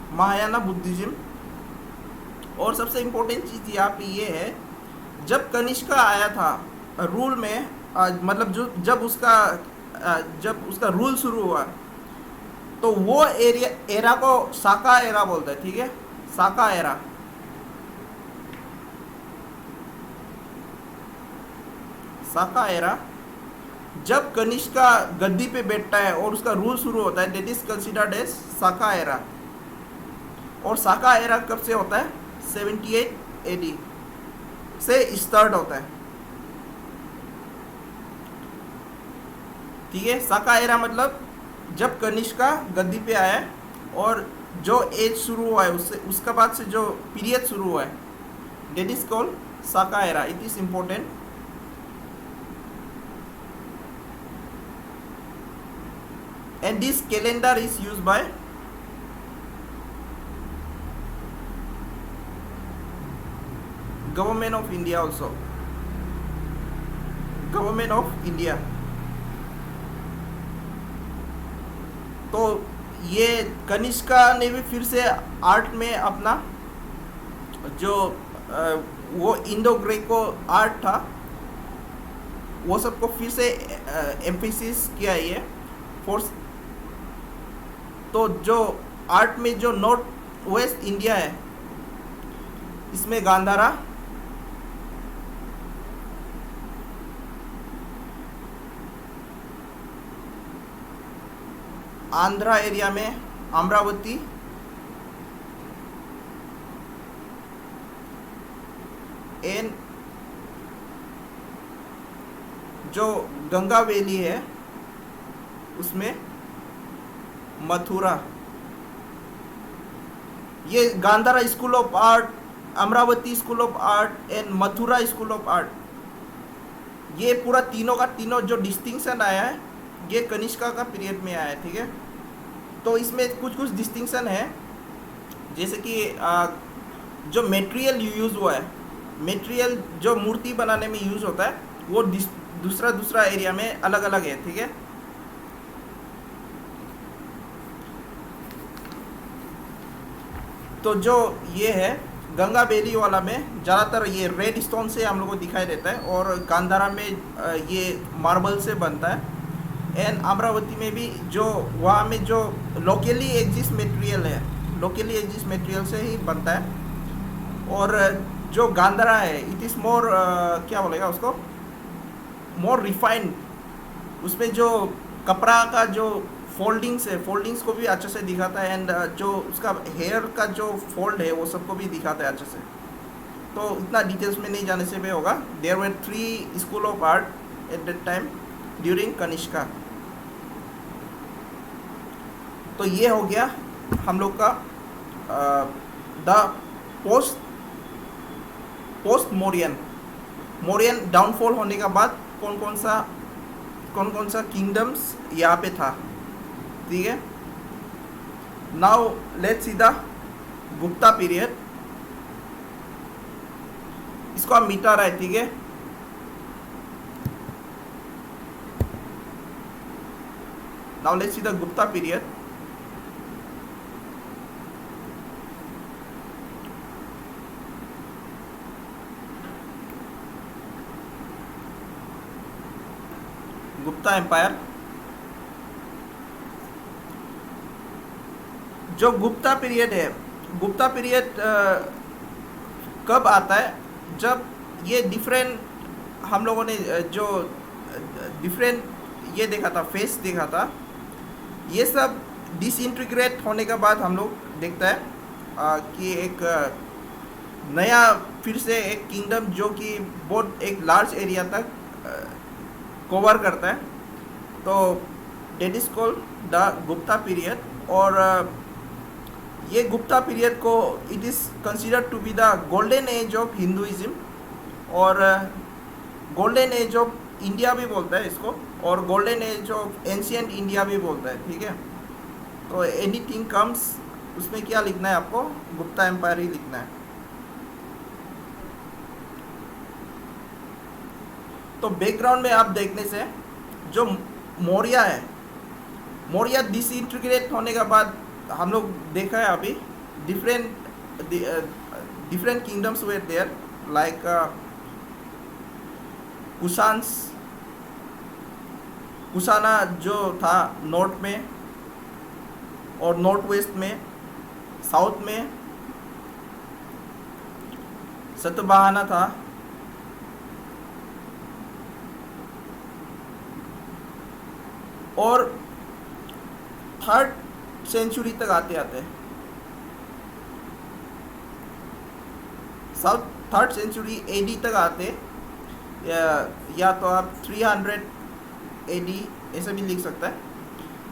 Mahayana Buddhism. और सबसे इम्पोर्टेंट चीज़ यहाँ पे ये है, जब कनिष्का आया था रूल में, मतलब जब उसका रूल शुरू हुआ, तो वो एरा को साका एरा बोलता है, ठीक है, साका एरा। साका एरा, जब कनिष्का गद्दी पे बैठता है और उसका रूल शुरू होता है, that is considered as Saka era. और साका एरा कब से होता है? 78 AD से स्टार्ट होता है। ठीक है, साका एरा मतलब जब कनिष्का गद्दी पे आया है और जो एज शुरू हुआ है उससे, उसका बाद से जो पीरियड शुरू हुआ है, that is called Saka era. It is important. And this calendar is used by Government of India also. Government of India. तो ये कनिष्का ने भी फिर से आर्ट में अपना जो वो इंडो ग्रेको आर्ट था वो सबको फिर से एम्फेसिस किया ये फोर्स। तो जो आर्ट में जो नॉर्थ वेस्ट इंडिया है इसमें गांधारा, आंध्रा एरिया में अमरावती, एंड जो गंगा वैली है उसमें मथुरा। ये Gandhara school of art, Amaravati school of art and Mathura school of art, ये पूरा तीनों का तीनों जो डिस्टिंक्शन आया है ये कनिष्का का पीरियड में आया है। ठीक है, तो इसमें कुछ कुछ डिस्टिंक्शन है, जैसे कि जो मटेरियल यूज़ हुआ है, मटेरियल जो मूर्ति बनाने में यूज़ होता है वो दूसरा एरिया में अलग अलग है। ठीक है, तो जो ये है गंगा वैली वाला में ज़्यादातर ये रेड स्टोन से हम लोग को दिखाई देता है और गांधारा में ये मार्बल से बनता है। एंड अमरावती में भी जो वहाँ में जो लोकली एग्जिस्ट मटेरियल है, लोकली एग्जिस्ट मटेरियल से ही बनता है। और जो गांधारा है इट इज़ मोर क्या बोलेगा उसको, मोर रिफाइंड। उसमें जो कपड़ा का जो फोल्डिंग्स है, फोल्डिंग्स को भी अच्छे से दिखाता है। एंड जो उसका हेयर का जो फोल्ड है वो सबको भी दिखाता है अच्छे से। तो इतना डिटेल्स में नहीं जाने से भी होगा। There were 3 school of art at that time during Kanishka. तो ये हो गया हम लोग का द पोस्ट मौर्यन डाउनफॉल होने के बाद कौन कौन सा किंगडम्स यहाँ पे था। ठीक है, now let's see the Gupta period. इसको हम मिटा रहा है। ठीक है, now let's see the Gupta period. Gupta empire. जो गुप्ता पीरियड है, गुप्ता पीरियड कब आता है? जब ये डिफरेंट हम लोगों ने जो डिफरेंट ये देखा था, फेस देखा था, ये सब डिसइंटीग्रेट होने के बाद हम लोग देखता है कि एक नया फिर से एक किंगडम जो कि बहुत एक लार्ज एरिया तक कवर करता है। तो that is called the Gupta period. और ये गुप्ता पीरियड को it is considered to be the golden age of Hinduism और गोल्डन एज ऑफ इंडिया भी बोलता है इसको, और golden age of ancient India भी बोलता है। ठीक है, तो एनीथिंग कम्स उसमें क्या लिखना है आपको? गुप्ता एम्पायर ही लिखना है। तो बैकग्राउंड में आप देखने से जो मौर्य है, मौर्य डिसइंटीग्रेट होने के बाद हम लोग देखा है अभी different kingdoms were there, like Kushana जो था नॉर्थ में और नॉर्थ वेस्ट में, साउथ में सतवाहना था, और 3rd सेंचुरी तक आते आते साउथ 3rd सेंचुरी एडी तक आते, या तो आप 300 एडी ऐसे भी लिख सकता है।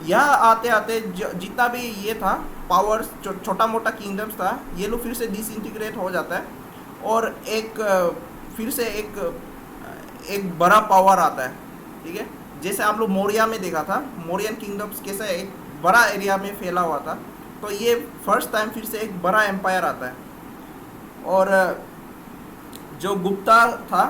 यह आते आते जितना भी ये था पावर्स, छोटा मोटा किंगडम्स था, ये लोग फिर से डिसइंटीग्रेट हो जाता है और फिर से एक बड़ा पावर आता है, ठीक है। जैसे आप लोग मौर्य में देखा था, मौर्यन किंगडम्स कैसे एक बड़ा एरिया में फैला हुआ था, तो ये फर्स्ट टाइम फिर से एक बड़ा एम्पायर आता है। और जो गुप्ता था,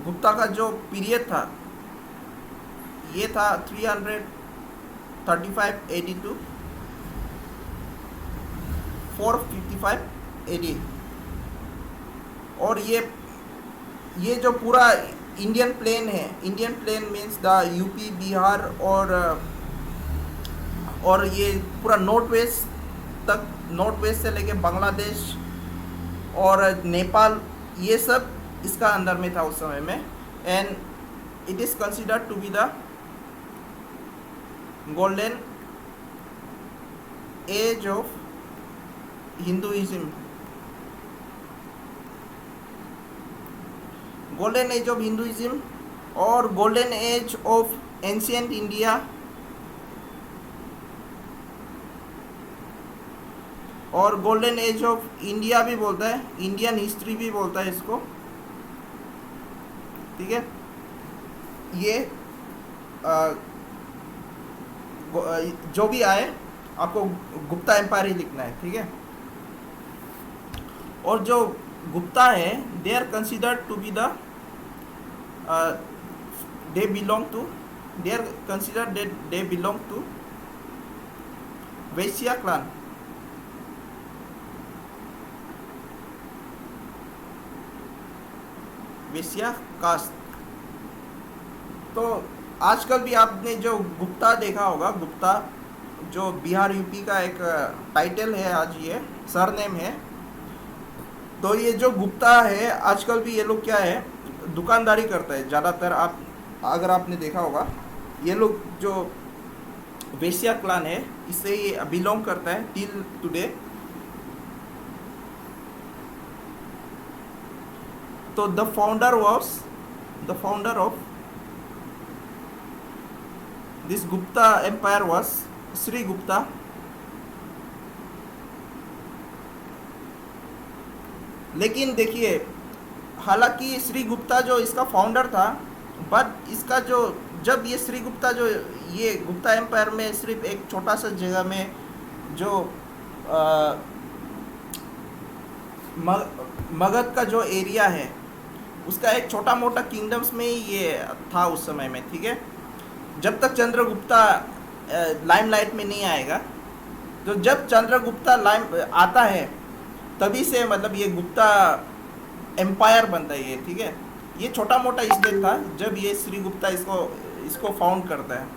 गुप्ता का जो पीरियड था ये था 335 एडी टू 455 एडी। और ये जो पूरा इंडियन प्लेन है, Indian plain means the UP, Bihar और ये पूरा नॉर्थ वेस्ट तक, नॉर्थ वेस्ट से लेके बांग्लादेश और नेपाल, ये सब इसका अंदर में था उस समय में। And it is considered to be the golden age of Hinduism, golden age of Hinduism और golden age of ancient India और गोल्डन एज ऑफ इंडिया भी बोलता है, इंडियन हिस्ट्री भी बोलता है इसको, ठीक है। ये जो भी आए आपको गुप्ता एम्पायर ही लिखना है, ठीक है। और जो गुप्ता है they are considered to be the they belong to Vaishya clan. Vaishya caste. तो आजकल भी आपने जो गुप्ता देखा होगा, गुप्ता जो बिहार यूपी का एक टाइटल है, आज ये सरनेम है। तो ये जो गुप्ता है आजकल भी ये लोग क्या है, दुकानदारी करता है ज़्यादातर। आप अगर आपने देखा होगा, ये लोग जो वैश्य क्लान है इससे ये बिलोंग करता है टिल टुडे। तो the founder of this Gupta empire was Shri Gupta. लेकिन देखिए, हालांकि श्री गुप्ता जो इसका फाउंडर था, बट इसका जो जब ये श्री गुप्ता जो ये गुप्ता एम्पायर में सिर्फ एक छोटा सा जगह में जो मगध का जो एरिया है उसका एक छोटा मोटा किंगडम्स में ही ये था उस समय में, ठीक है। जब तक चंद्रगुप्ता लाइमलाइट में नहीं आएगा, तो जब चंद्रगुप्ता आता है तभी से मतलब ये गुप्ता एम्पायर बनता है ये, ठीक है। ये छोटा मोटा इसलिए था जब ये श्री गुप्ता इसको फाउंड करता है।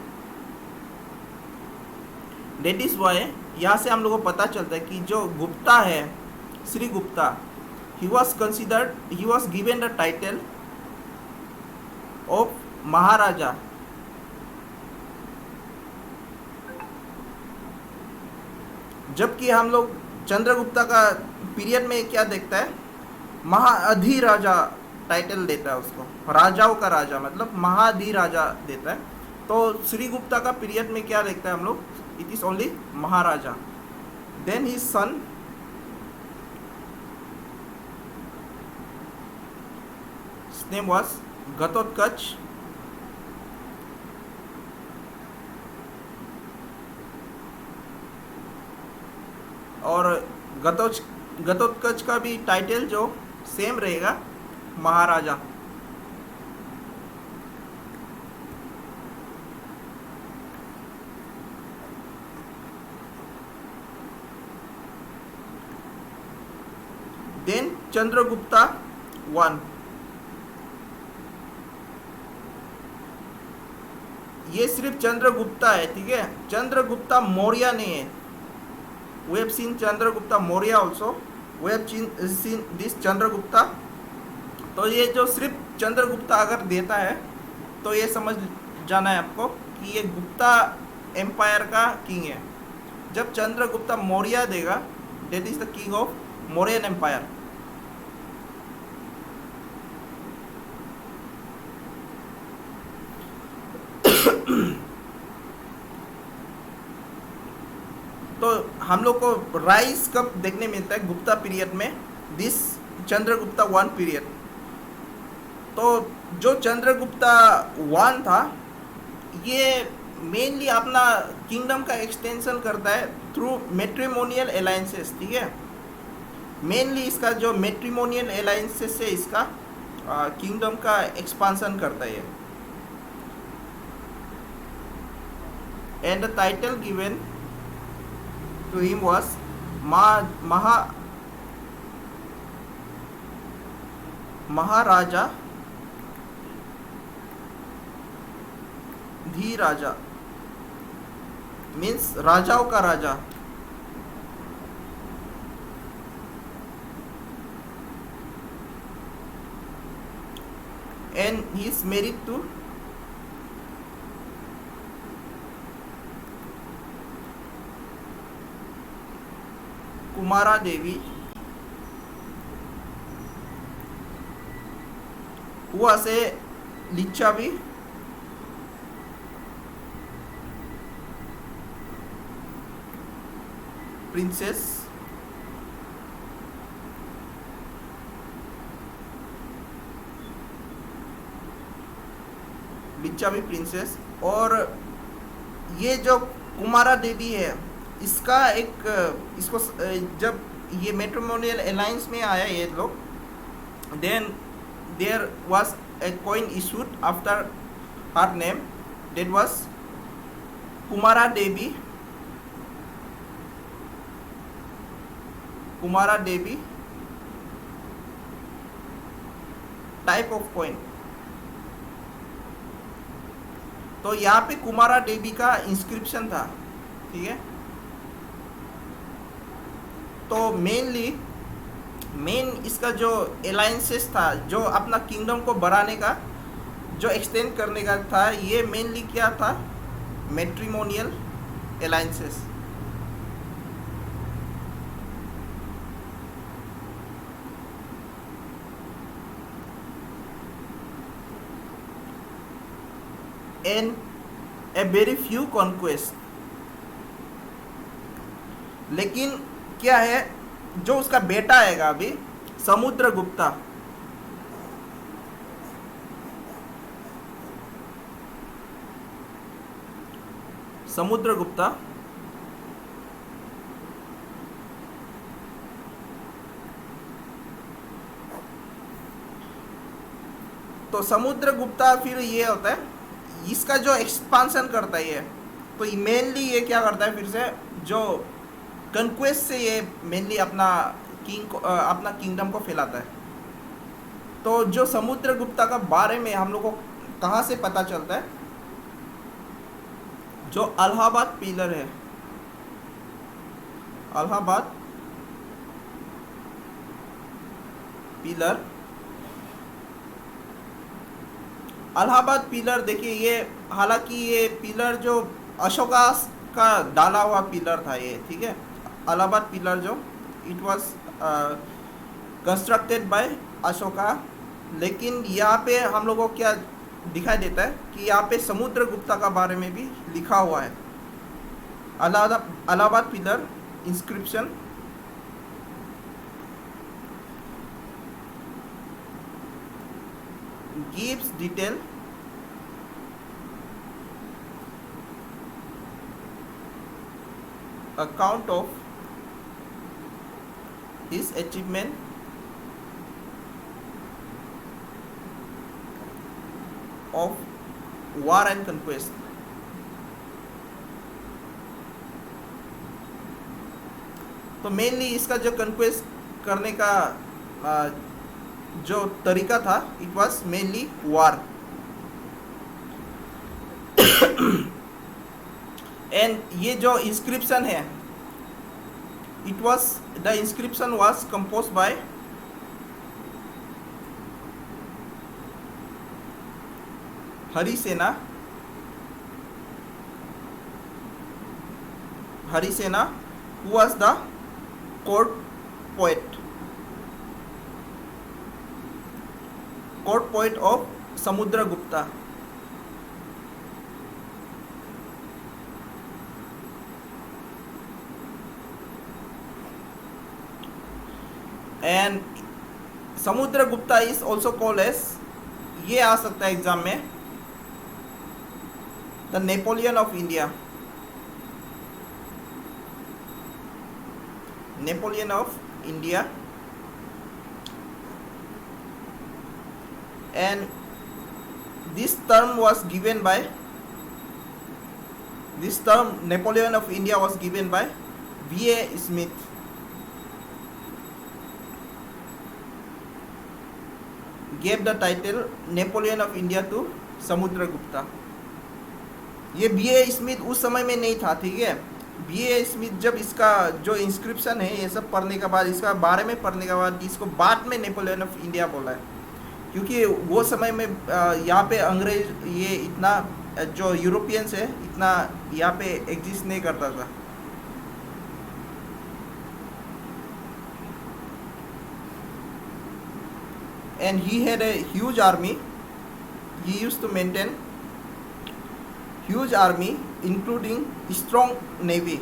डेट इज वाई यहाँ से हम लोगों को पता चलता है कि जो गुप्ता है, Shri Gupta, he was given the title of महाराजा। जबकि हम लोग चंद्रगुप्ता का पीरियड में क्या देखता है, महाअधिराजा टाइटल देता है उसको, राजाओं का राजा मतलब महाअधिराजा देता है। तो श्री गुप्ता का पीरियड में क्या देखता है हम लोग, it is only Maharaja. Then his son name was Ghatotkacha. और घटोत्कच का भी टाइटल जो सेम रहेगा, महाराजा। देन चंद्रगुप्ता 1, ये सिर्फ चंद्रगुप्ता है, ठीक है। चंद्रगुप्ता मौर्य नहीं है। We have seen Chandragupta Maurya also, we have seen this Chandragupta. तो ये जो सिर्फ चंद्रगुप्ता अगर देता है तो ये समझ जाना है आपको कि ये गुप्ता एम्पायर का किंग है। जब चंद्रगुप्ता मौर्य देगा, that is the king of Mauryan empire. तो हम लोग को राइज कब देखने मिलता है? गुप्ता पीरियड में, दिस चंद्रगुप्ता वन पीरियड। तो जो चंद्रगुप्ता वन था ये मेनली अपना किंगडम का एक्सटेंशन करता है थ्रू मैट्रिमोनियल अलायंसेस, ठीक है। मेनली इसका जो मैट्रिमोनियल अलायंसेस से इसका किंगडम का एक्सपांसन करता है। And the title given to him was Maharaja Dhiraja, means राजाओं का राजा। And he is married to Kumara Devi, हुआ से लिच्छावी प्रिंसेस। लिच्छावी प्रिंसेस। और ये जो कुमारा देवी है इसका एक इसको जब ये मैट्रिमोनियल अलायंस में आया ये लोग, then there was a coin issued after her name, that was Kumara Devi. Kumara Devi type of coin. तो यहाँ पे कुमारा देवी का इंस्क्रिप्शन था, ठीक है। तो मेन इसका जो अलायंसेस था, जो अपना किंगडम को बढ़ाने का, जो एक्सटेंड करने का था, ये मेनली क्या था? Matrimonial alliances. And a very few conquest. लेकिन क्या है, जो उसका बेटा आएगा अभी समुद्रगुप्ता, समुद्रगुप्ता तो समुद्रगुप्ता फिर ये होता है, इसका जो एक्सपांसन करता है ये, तो मेनली ये क्या करता है, फिर से जो कंक्वेस्ट से ये मेनली अपना अपना किंगडम को फैलाता है। तो जो समुद्रगुप्ता का बारे में हम लोग को कहाँ से पता चलता है? जो अलाहाबाद पिलर है, अलाहाबाद पिलर। अलाहाबाद पिलर देखिए, ये हालांकि ये पिलर जो अशोका का डाला हुआ पिलर था ये, ठीक है। अलाहाबाद पिलर जो it was constructed by Ashoka. लेकिन यहाँ पे हम लोगों को क्या दिखाई देता है कि यहाँ पे समुद्रगुप्ता का बारे में भी लिखा हुआ है। Allahabad pillar inscription gives detail account of his achievement of war and conquest। तो मेनली इसका जो कंक्वेस्ट करने का जो तरीका था, it was mainly war. And ये जो इंस्क्रिप्शन है It was the inscription was composed by Harisena, who was the court poet of Samudragupta. And Samudragupta is also called as, ये आ सकता है एग्जाम में, the Napoleon of India. Napoleon of India. And this term Napoleon of India was given by V.A. Smith. Gave the title Napoleon of India to Samudragupta. ये B.A. स्मिथ उस समय में नहीं था, ठीक है. B.A. स्मिथ जब इसका जो इंस्क्रिप्शन है ये सब पढ़ने के बाद, इसका बारे में पढ़ने के बाद, इसको बाद में नेपोलियन ऑफ इंडिया बोला है, क्योंकि वो समय में यहाँ पे अंग्रेज ये इतना जो यूरोपियंस है इतना यहाँ पे एग्जिस्ट नहीं करता था. And he had a huge army. He used to maintain huge army, including strong navy.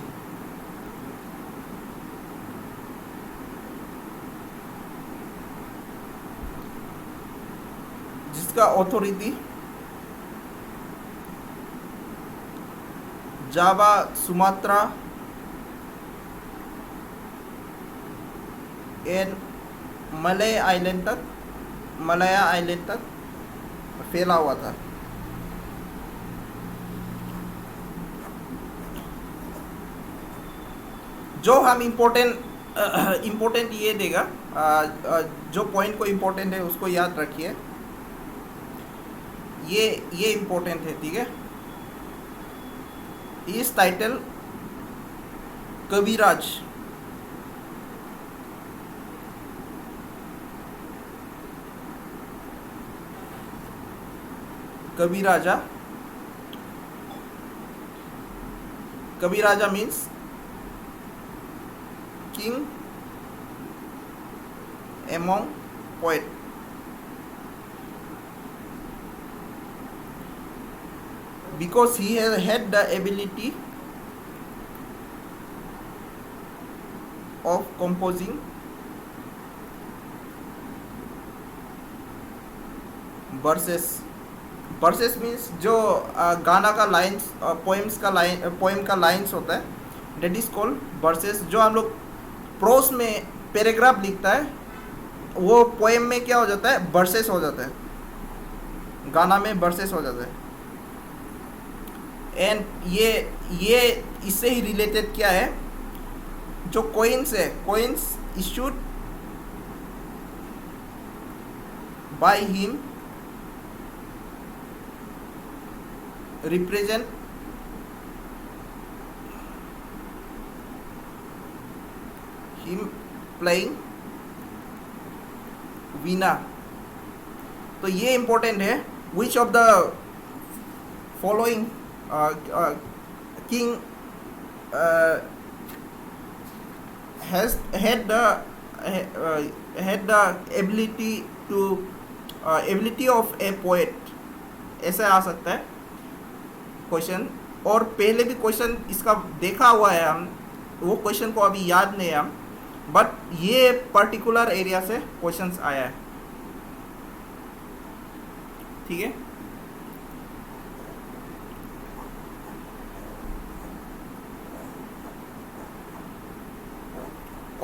जिसका अथॉरिटी जावा, सुमात्रा एंड मलया आइलैंड तक फैला हुआ था. जो हम इम्पोर्टेंट ये देगा, जो पॉइंट को इम्पोर्टेंट है उसको याद रखिए. ये इम्पोर्टेंट है, ठीक है. इस title Kaviraja means king among poet. Because he had the ability of composing versus means जो गाना का लाइन्स, पोएम का लाइन्स होता है, डेट इज कॉल्ड वर्सेस. जो हम लोग प्रोस में पैराग्राफ लिखता है वो पोएम में क्या हो जाता है, वर्सेस हो जाता है, गाना में वर्सेस हो जाता है. एंड ये इससे ही रिलेटेड क्या है, जो कोइंस है, coins issued by him represent him playing वीणा. तो ये इम्पोर्टेंट है. Which of the following king had the ability of a poet, ऐसा आ सकता है क्वेश्चन. और पहले भी क्वेश्चन इसका देखा हुआ है हम, वो क्वेश्चन को अभी याद नहीं है हम, बट ये पर्टिकुलर एरिया से क्वेश्चंस आया है, ठीक है.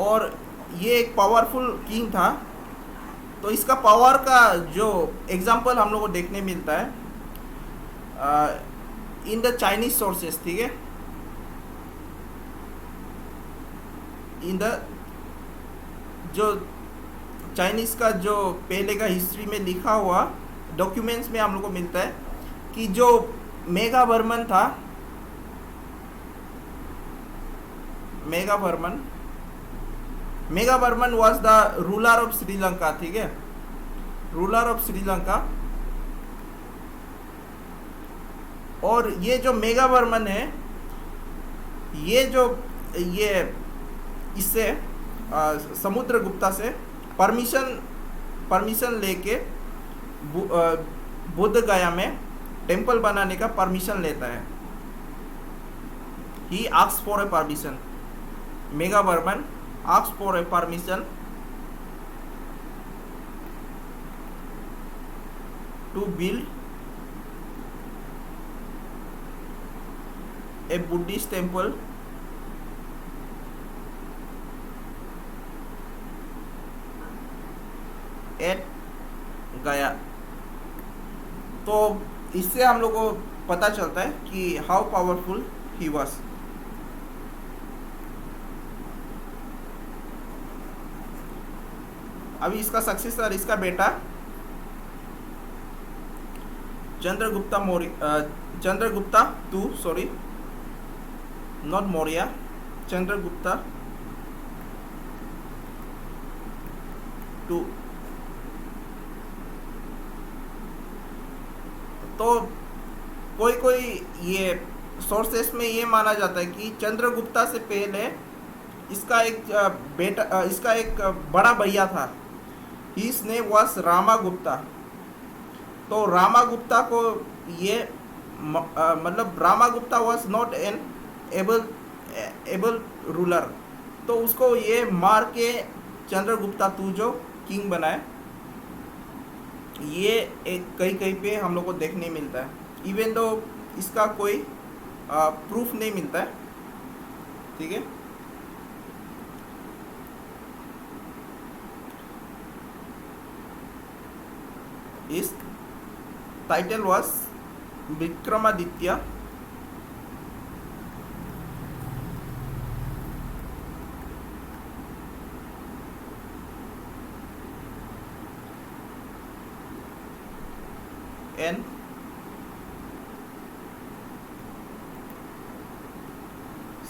और ये एक पावरफुल किंग था. तो इसका पावर का जो एग्जांपल हम लोग को देखने मिलता है इन द चाइनीज सोर्सेस, ठीक है. इन द जो चाइनीज का जो पहले का हिस्ट्री में लिखा हुआ डॉक्यूमेंट्स में हम लोग को मिलता है कि जो मेघावर्मन था, Meghavarman Meghavarman was the ruler of Sri Lanka, ठीक है, रूलर ऑफ श्रीलंका। और ये जो मेघावर्मन है, ये इससे समुद्रगुप्ता से परमिशन लेके बुद्ध गया में टेम्पल बनाने का परमिशन लेता है। He asks for a permission, Meghavarman asks for a permission to build a Buddhist temple at Gaya. तो इससे हम लोग को पता चलता है कि हाउ पावरफुल ही वॉज। अभी इसका सक्सेसर, इसका बेटा Chandragupta two, sorry not Maurya, Chandragupta two. तो कोई ये सोर्सेस में ये माना जाता है कि चंद्रगुप्ता से पहले इसका एक बड़ा भैया था, हिज नेम वाज रामागुप्ता। तो रामागुप्ता को ये मतलब Ramagupta was not an able ruler, तो उसको ये मार के चंद्रगुप्ता टू जो किंग बनाए, ये एक कहीं पे हम लोग को देखने मिलता है, इवन दो इसका कोई प्रूफ नहीं मिलता है, ठीक है। इस title was Vikramaditya and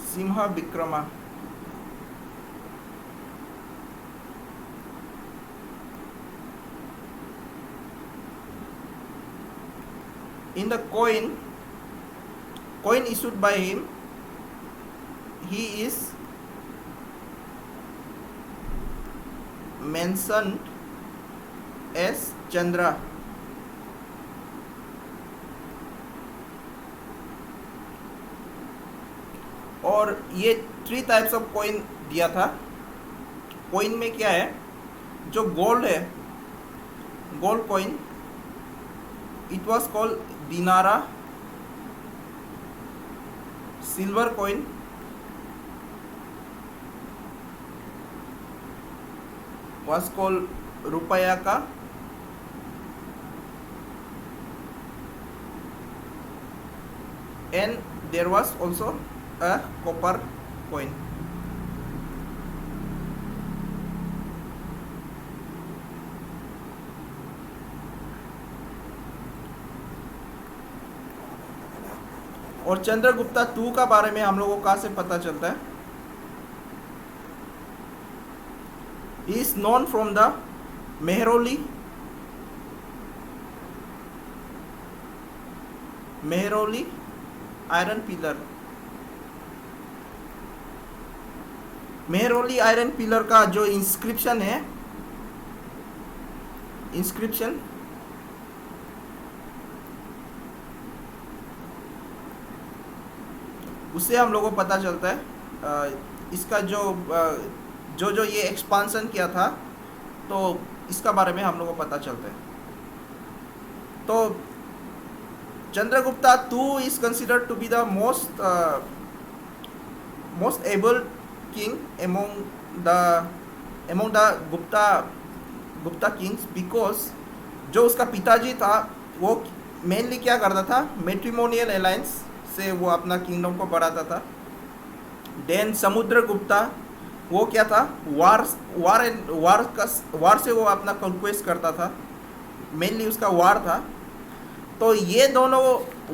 Simha Vikrama. In the coin issued by him, he is mentioned as Chandra. और ये 3 टाइप्स ऑफ कॉइन दिया था। कॉइन में क्या है, जो गोल्ड है, gold coin, it was called dinara. Silver coin was called rupaya का। And there was also a copper coin. और चंद्रगुप्ता टू का बारे में हम लोगों को कहाँ से पता चलता है? He is known from the Mehroli iron pillar। Mehrauli iron pillar का जो इंस्क्रिप्शन है, इंस्क्रिप्शन उससे हम लोगों को पता चलता है इसका जो ये एक्सपांसन किया था, तो इसका बारे में हम लोगों को पता चलता है। तो Chandragupta two is considered to be the most able king among the Gupta kings, because जो उसका पिताजी था वो मेनली क्या करता था, मैट्रिमोनियल अलायंस से वो अपना किंगडम को बढ़ाता था। देन समुद्रगुप्ता वो क्या था, वार से वो अपना कंक्वेस्ट करता था, मेनली उसका वार था। तो ये दोनों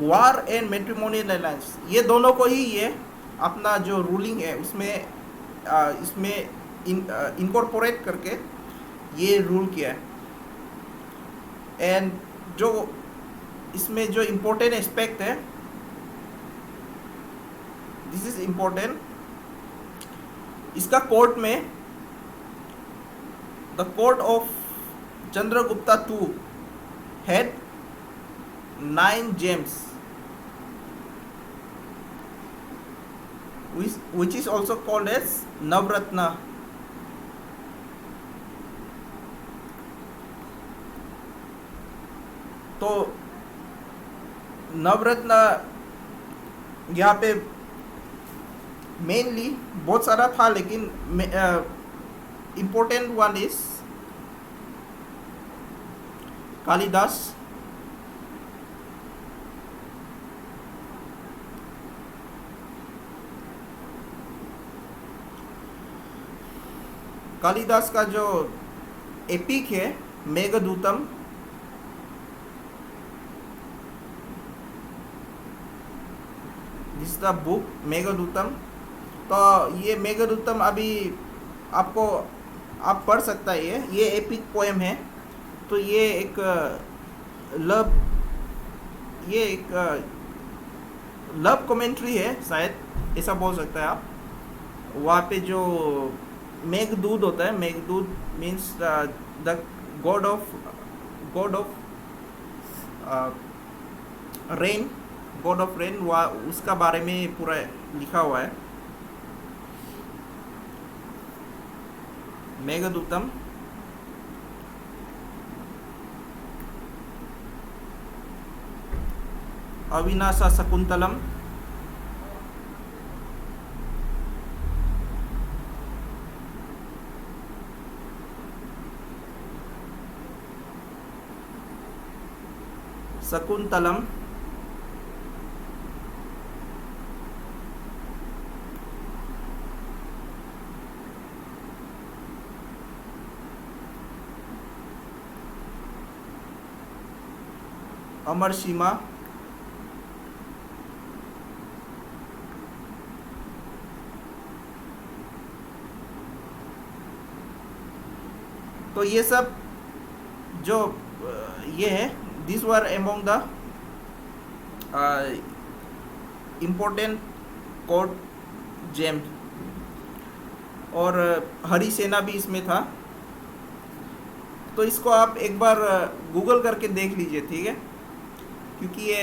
वार एंड मैट्रिमोनियल अलायंस, ये दोनों को ही ये अपना जो रूलिंग है उसमें इसमें इनकॉर्पोरेट करके ये रूल किया है। एंड जो इसमें जो इम्पोर्टेंट एस्पेक्ट है, दिस इज इम्पोर्टेंट, इसका कोर्ट में the court of Chandragupta II had 9 gems, which is also called as Navratna. तो नवरत्न यहाँ पे मेनली बहुत सारा था, लेकिन important one is Kalidas, Kalidas का जो एपिक है Meghadutam, this the book Meghadutam. तो ये मेघदूतम अभी आपको आप पढ़ सकता है, ये एपिक पोएम है। तो ये एक लव कमेंट्री है, शायद ऐसा बोल सकता है आप। वहाँ पे जो मेघदूत होता है, Meghdoot means the god of rain, वह उसका बारे में पूरा लिखा हुआ है मेघदूतम। अविनाशा शकुंतलम, शकुंतलम, अमर सीमा, तो ये सब जो ये है, this were among the important court gem. और हरिसेना भी इसमें था। तो इसको आप एक बार गूगल करके देख लीजिए, ठीक है, क्योंकि ये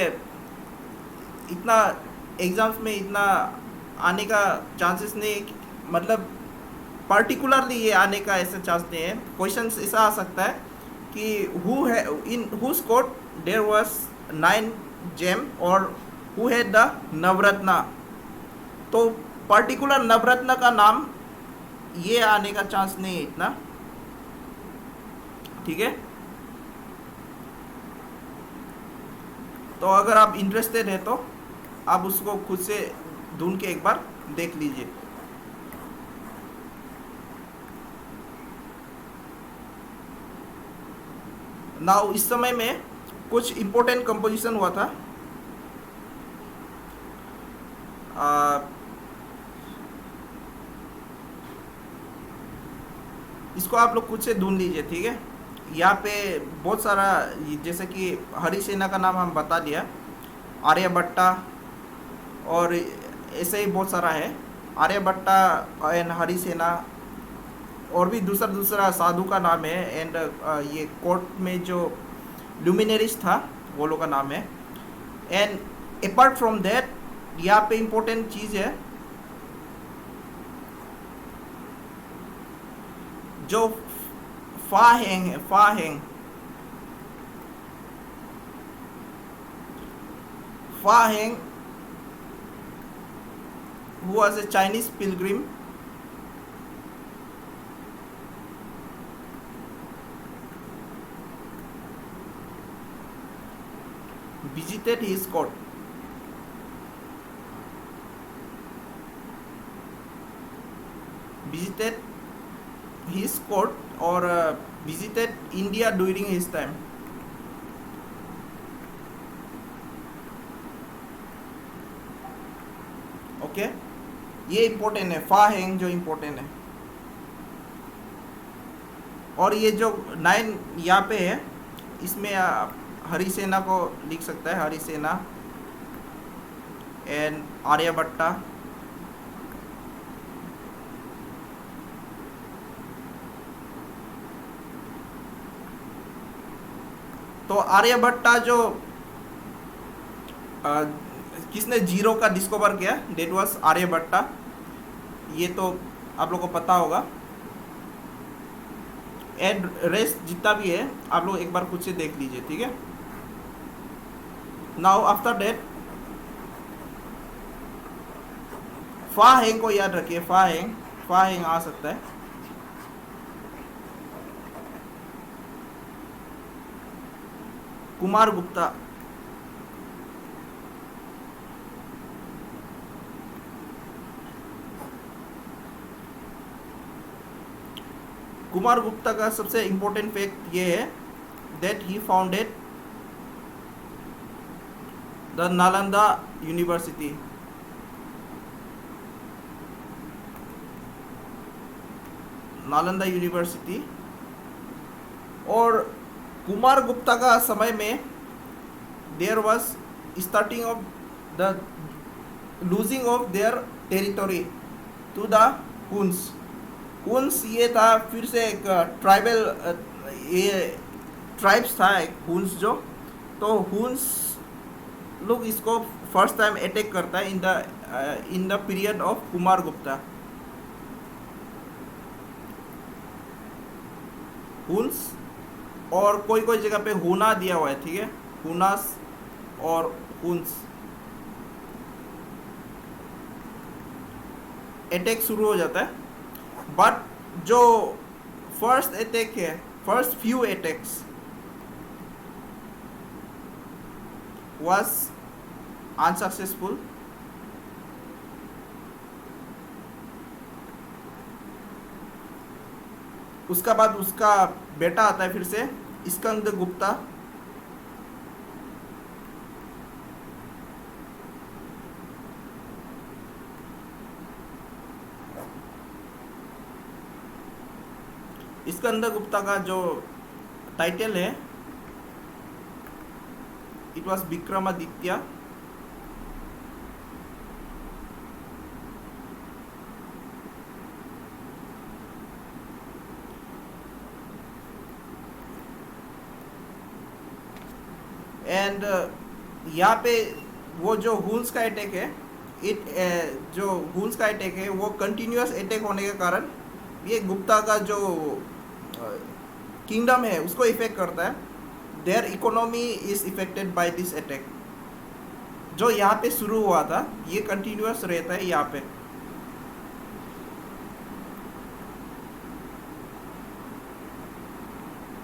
इतना एग्ज़ाम्स में इतना आने का चांसेस नहीं, मतलब पर्टिकुलरली ये आने का ऐसा चांस नहीं है। क्वेश्चंस ऐसा आ सकता है कि in whose court there was 9 gem और हु हैड द नवरत्ना। तो पर्टिकुलर नवरत्न का नाम ये आने का चांस नहीं है इतना, ठीक है। तो अगर आप इंटरेस्टेड है तो आप उसको खुद से ढूंढ के एक बार देख लीजिए। नाउ इस समय में कुछ इम्पोर्टेंट कंपोजिशन हुआ था। इसको आप लोग खुद से ढूंढ लीजिए, ठीक है। यहाँ पे बहुत सारा, जैसे कि हरिसेना का नाम हम बता दिया, आर्यभट्टा, और ऐसे ही बहुत सारा है, आर्यभट्टा एंड हरिसेना, और भी दूसरा साधु का नाम है। एंड ये कोर्ट में जो लुमिनरीज था वो लोग का नाम है। एंड अपार्ट फ्रॉम दैट यहाँ पे इम्पोर्टेंट चीज़ है, जो फाहेंग है, फाहेंग who was a Chinese pilgrim, visited his court. Or visited India during his time. Okay, ये इम्पोर्टेंट है, फाहेंग जो इम्पोर्टेंट है। और ये जो 9 यहाँ पे है, इसमें हरिसेना को लिख सकता है, हरिसेना एंड आर्यभट्टा। तो आर्यभट्टा जो किसने जीरो का डिस्कवर किया, डेट वाज आर्यभट्टा। ये तो आप लोग को पता होगा। एंड रेस्ट जितना भी है आप लोग एक बार खुद से देख लीजिए, ठीक है। नाउ आफ्टर डेट फा हेंग को याद रखिए, फा हेंग आ सकता है। कुमार गुप्ता, कुमार गुप्ता का सबसे इंपॉर्टेंट फैक्ट ये है that he founded the Nalanda university. Nalanda university. और कुमार गुप्ता का समय में there was starting of the losing of their territory to the Huns. Huns ये था फिर से एक ट्राइबल, ये ट्राइब्स था एक हुन्स जो। तो हुन्स लोग इसको फर्स्ट टाइम अटैक करता है in the period of Kumar Gupta. Hund's और कोई कोई जगह पे हुना दिया हुआ है, ठीक है, हुनास और हुन्स। अटैक शुरू हो जाता है, बट जो फर्स्ट अटैक है, first few attacks was unsuccessful। उसका बाद उसका बेटा आता है फिर से स्कंद गुप्ता। स्कंद गुप्ता का जो टाइटल है इट वाज विक्रमादित्य। एंड यहाँ पे वो जो हुन्स का अटैक है, जो हुन्स का अटैक है वो कंटिन्यूअस अटैक होने के कारण ये गुप्ता का जो किंगडम है उसको इफेक्ट करता है। Their economy is affected by this attack. जो यहाँ पे शुरू हुआ था ये कंटिन्यूअस रहता है यहाँ पे।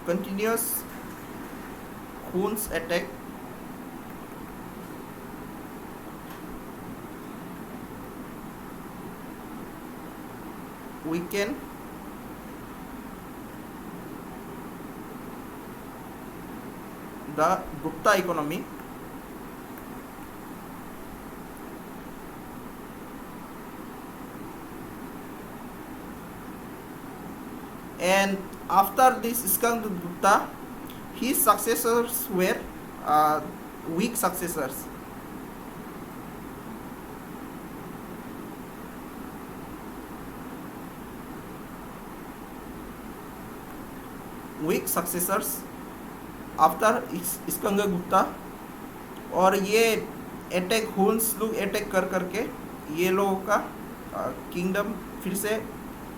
Continuous Hund's attack. weaken the Gupta economy and after this Skand Gupta his successors were weak successors। Weak successors after Skanda Gupta. और ये अटैक हुन्स लोग अटैक कर करके ये लोगों का किंगडम फिर से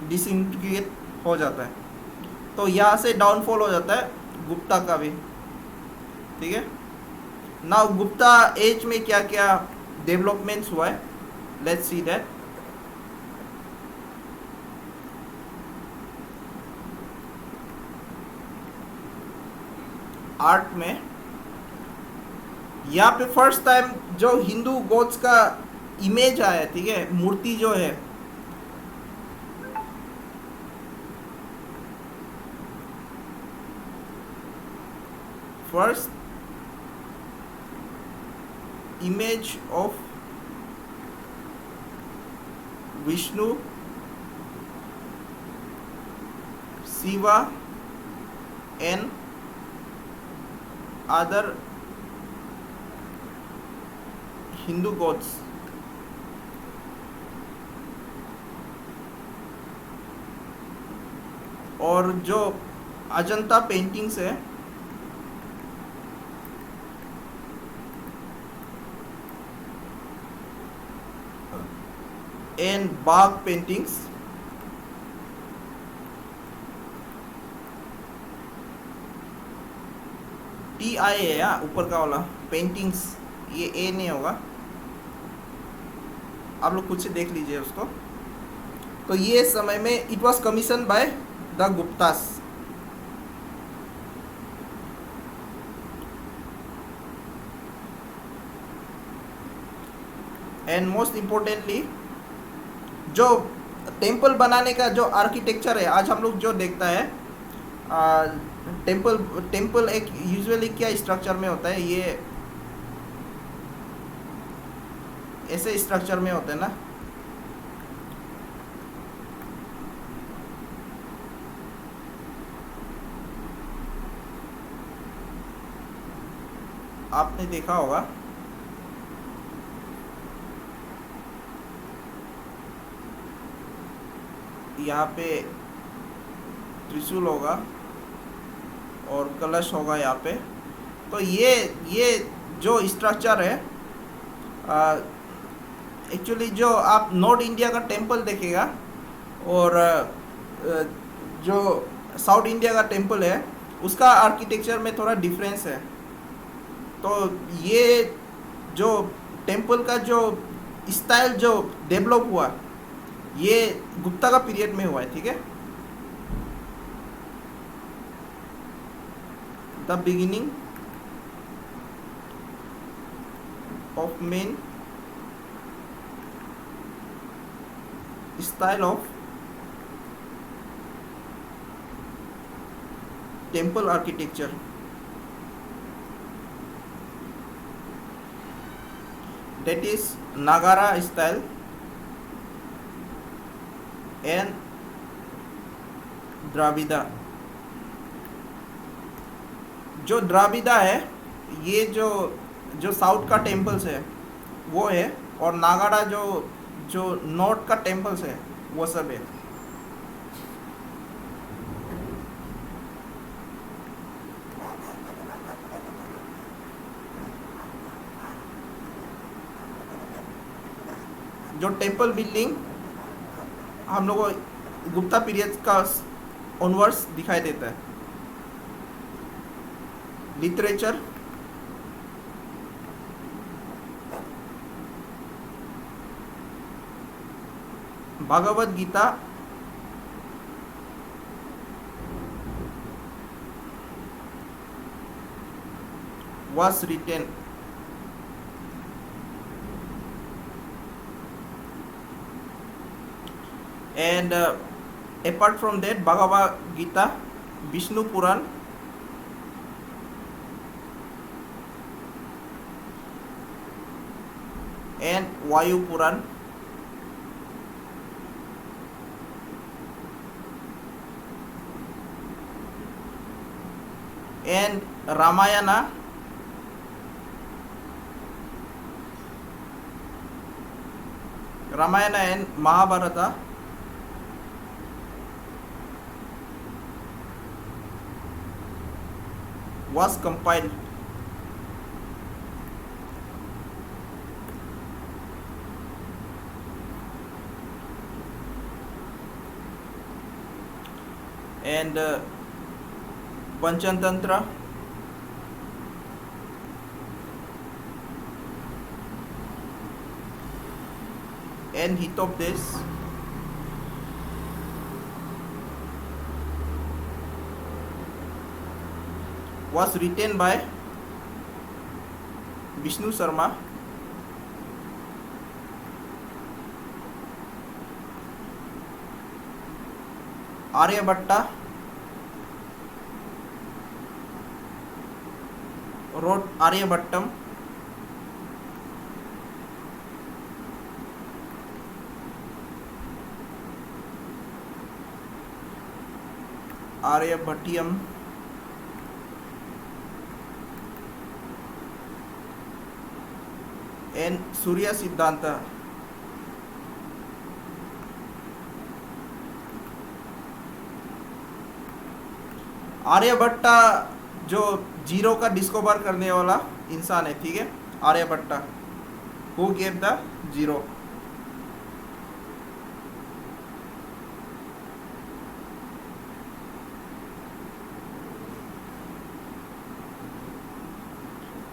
डिसइंटीग्रेट हो जाता है। तो यहाँ से डाउनफॉल हो जाता है गुप्ता का भी, ठीक है। नाउ गुप्ता एज में क्या क्या डेवलपमेंट्स हुआ है, लेट्स सी दैट। आर्ट में यहाँ पे फर्स्ट टाइम जो हिंदू गॉड्स का इमेज आया, ठीक है, मूर्ति जो है first image of Vishnu, Shiva and other Hindu gods. और जो अजंता पेंटिंग्स है एंड बाग पेंटिंग्स, TI है या ऊपर का वाला पेंटिंग्स, ये ए नहीं होगा, आप लोग खुद से देख लीजिए उसको। तो ये समय में it was commission by the Guptas. And most importantly जो टेम्पल बनाने का जो आर्किटेक्चर है आज हम लोग जो देखता है, टेम्पल एक यूजुअली क्या स्ट्रक्चर में होता है, ये ऐसे स्ट्रक्चर में होता है ना, आपने देखा होगा। यहाँ पे त्रिशूल होगा और कलश होगा यहाँ पे। तो ये जो स्ट्रक्चर है, एक्चुअली जो आप नॉर्थ इंडिया का टेम्पल देखेगा और जो साउथ इंडिया का टेम्पल है उसका आर्किटेक्चर में थोड़ा डिफरेंस है। तो ये जो टेम्पल का जो स्टाइल जो डेवलप हुआ, ये गुप्ता का पीरियड में हुआ है, ठीक है। The beginning of main style of temple architecture, that is Nagara style and द्राविदा। जो द्राविदा है ये जो साउथ का टेम्पल्स है वो है, और नागारा जो नॉर्थ का टेम्पल्स है वो सब है। जो टेम्पल बिल्डिंग हम लोग को गुप्ता पीरियड का ऑनवर्ड्स दिखाई देता है। Literature, Bhagavad Gita was written and apart from that Bhagavad Gita, Vishnu Puran, and Vayu Puran, and Ramayana, and Mahabharata was compiled. And Panchatantra, and Hitopdesh, was written by Vishnu Sharma, Aryabhatta wrote Aryabhattam, Aryabhatyam, and Surya Siddhanta. Aryabhatta जो जीरो का डिस्कवर करने वाला इंसान है, ठीक है, Aryabhatta, who gave the zero.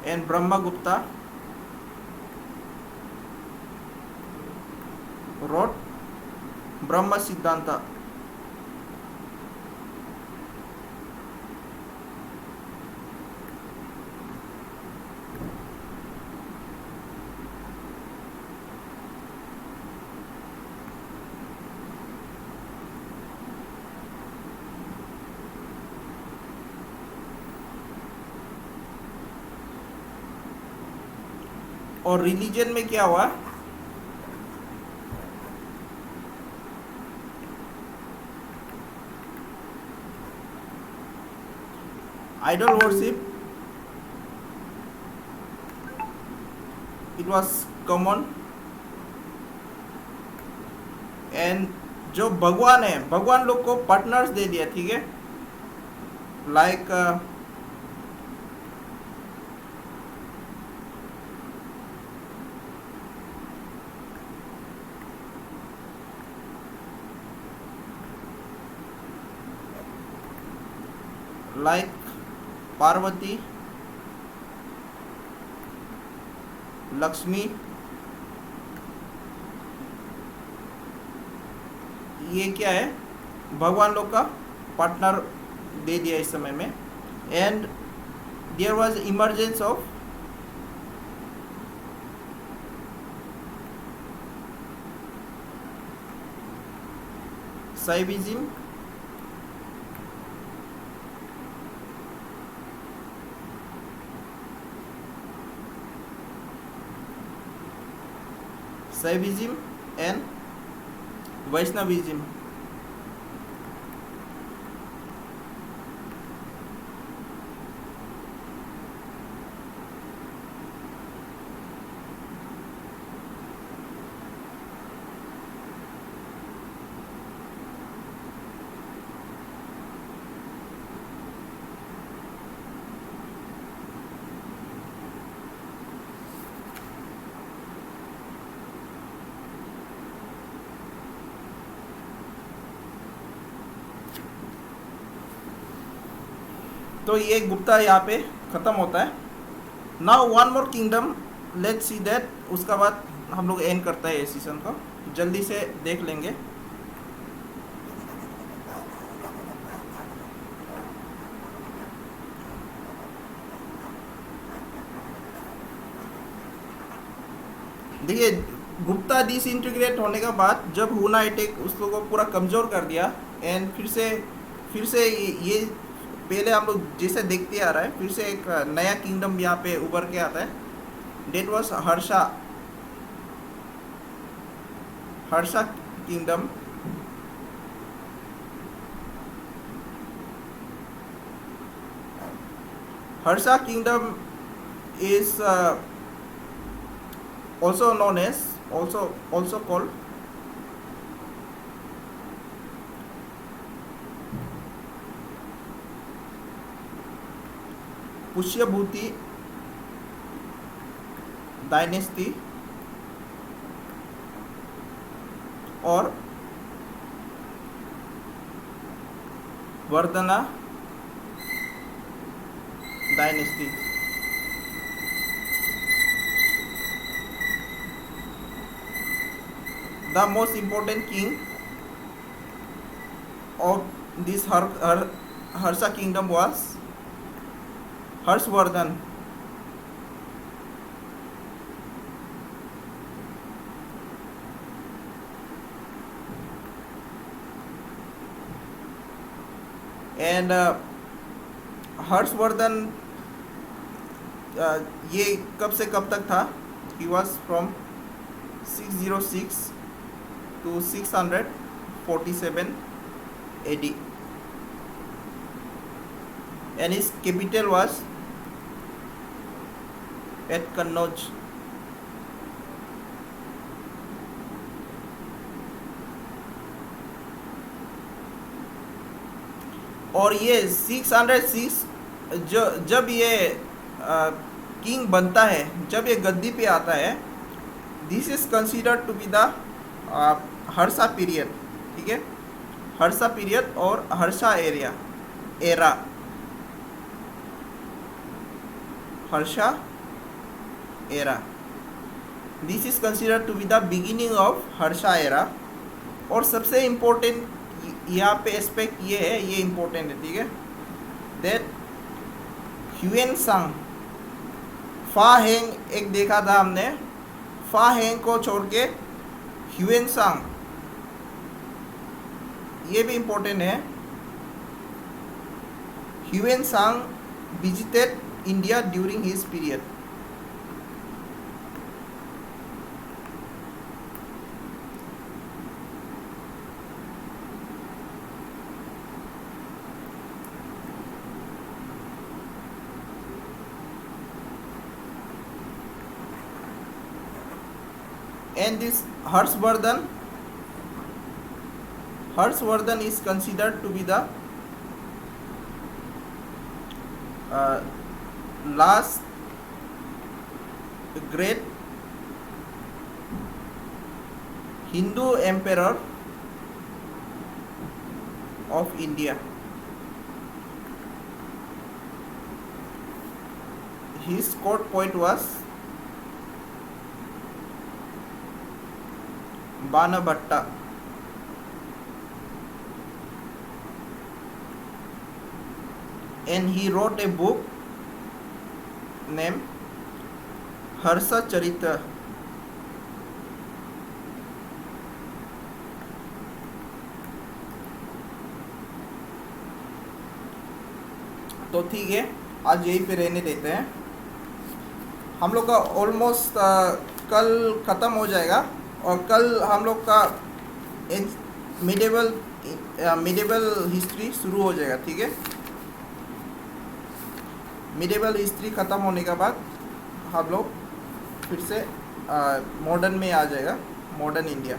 And Brahmagupta wrote Brahma Siddhanta. और रिलीजन में क्या हुआ? Idol worship, it was common. And जो भगवान है, भगवान लोग को पार्टनर्स दे दिया, ठीक है, लाइक पार्वती, लक्ष्मी, ये क्या है, भगवान लोग का पार्टनर दे दिया इस समय में। And there was emergence of Saivism, Saivism and Vaishnavism। तो ये गुप्ता यहाँ पे ख़त्म होता है। Now one more kingdom, let's see that. उसका बाद हम लोग एंड करते हैं इस सीजन को, जल्दी से देख लेंगे। देखिए, गुप्ता डिसइंटीग्रेट होने के बाद जब हुना अटैक उसको को पूरा कमज़ोर कर दिया, एंड फिर से ये पहले हम लोग जैसे देखते आ रहा है, फिर से एक नया किंगडम यहाँ पे उभर के आता है। That was Harsha kingdom. Harsha kingdom is also known as also called Pushyabhuti dynasty और Vardhana dynasty. The most important king of this Harsha kingdom was Harshvardhan। And Harshvardhan ये कब से कब तक था? He was from 606 to 647 AD, and his capital was at Kannauj। और ये 606 जब ये किंग बनता है, जब ये गद्दी पे आता है, this is considered to be the Harsha period, ठीक है, हर्षा पीरियड और Harsha era, Harsha era, this is considered to be the beginning of Harsha era. और सबसे इम्पोर्टेंट यहाँ पे एस्पेक्ट ये है, ये इम्पोर्टेंट है, ठीक है, दैट ह्यूएन सांग, फा हेंग एक देखा था हमने, फा हेंग को छोड़ के ह्यूएन सांग, ये भी इम्पोर्टेंट है। ह्यूएन सांग visited India during his period. And this Harshvardhan is considered to be the last great Hindu emperor of India. His court poet was Banabhatta. And he wrote a book named Harsha Charitra. तो ठीक है, आज यहीं पे रहने देते हैं। हम लोग का ऑलमोस्ट कल ख़त्म हो जाएगा, और कल हम लोग का मिडेवल हिस्ट्री शुरू हो जाएगा, ठीक है। मिडेवल हिस्ट्री ख़त्म होने के बाद हम लोग फिर से मॉडर्न में आ जाएगा, मॉडर्न इंडिया।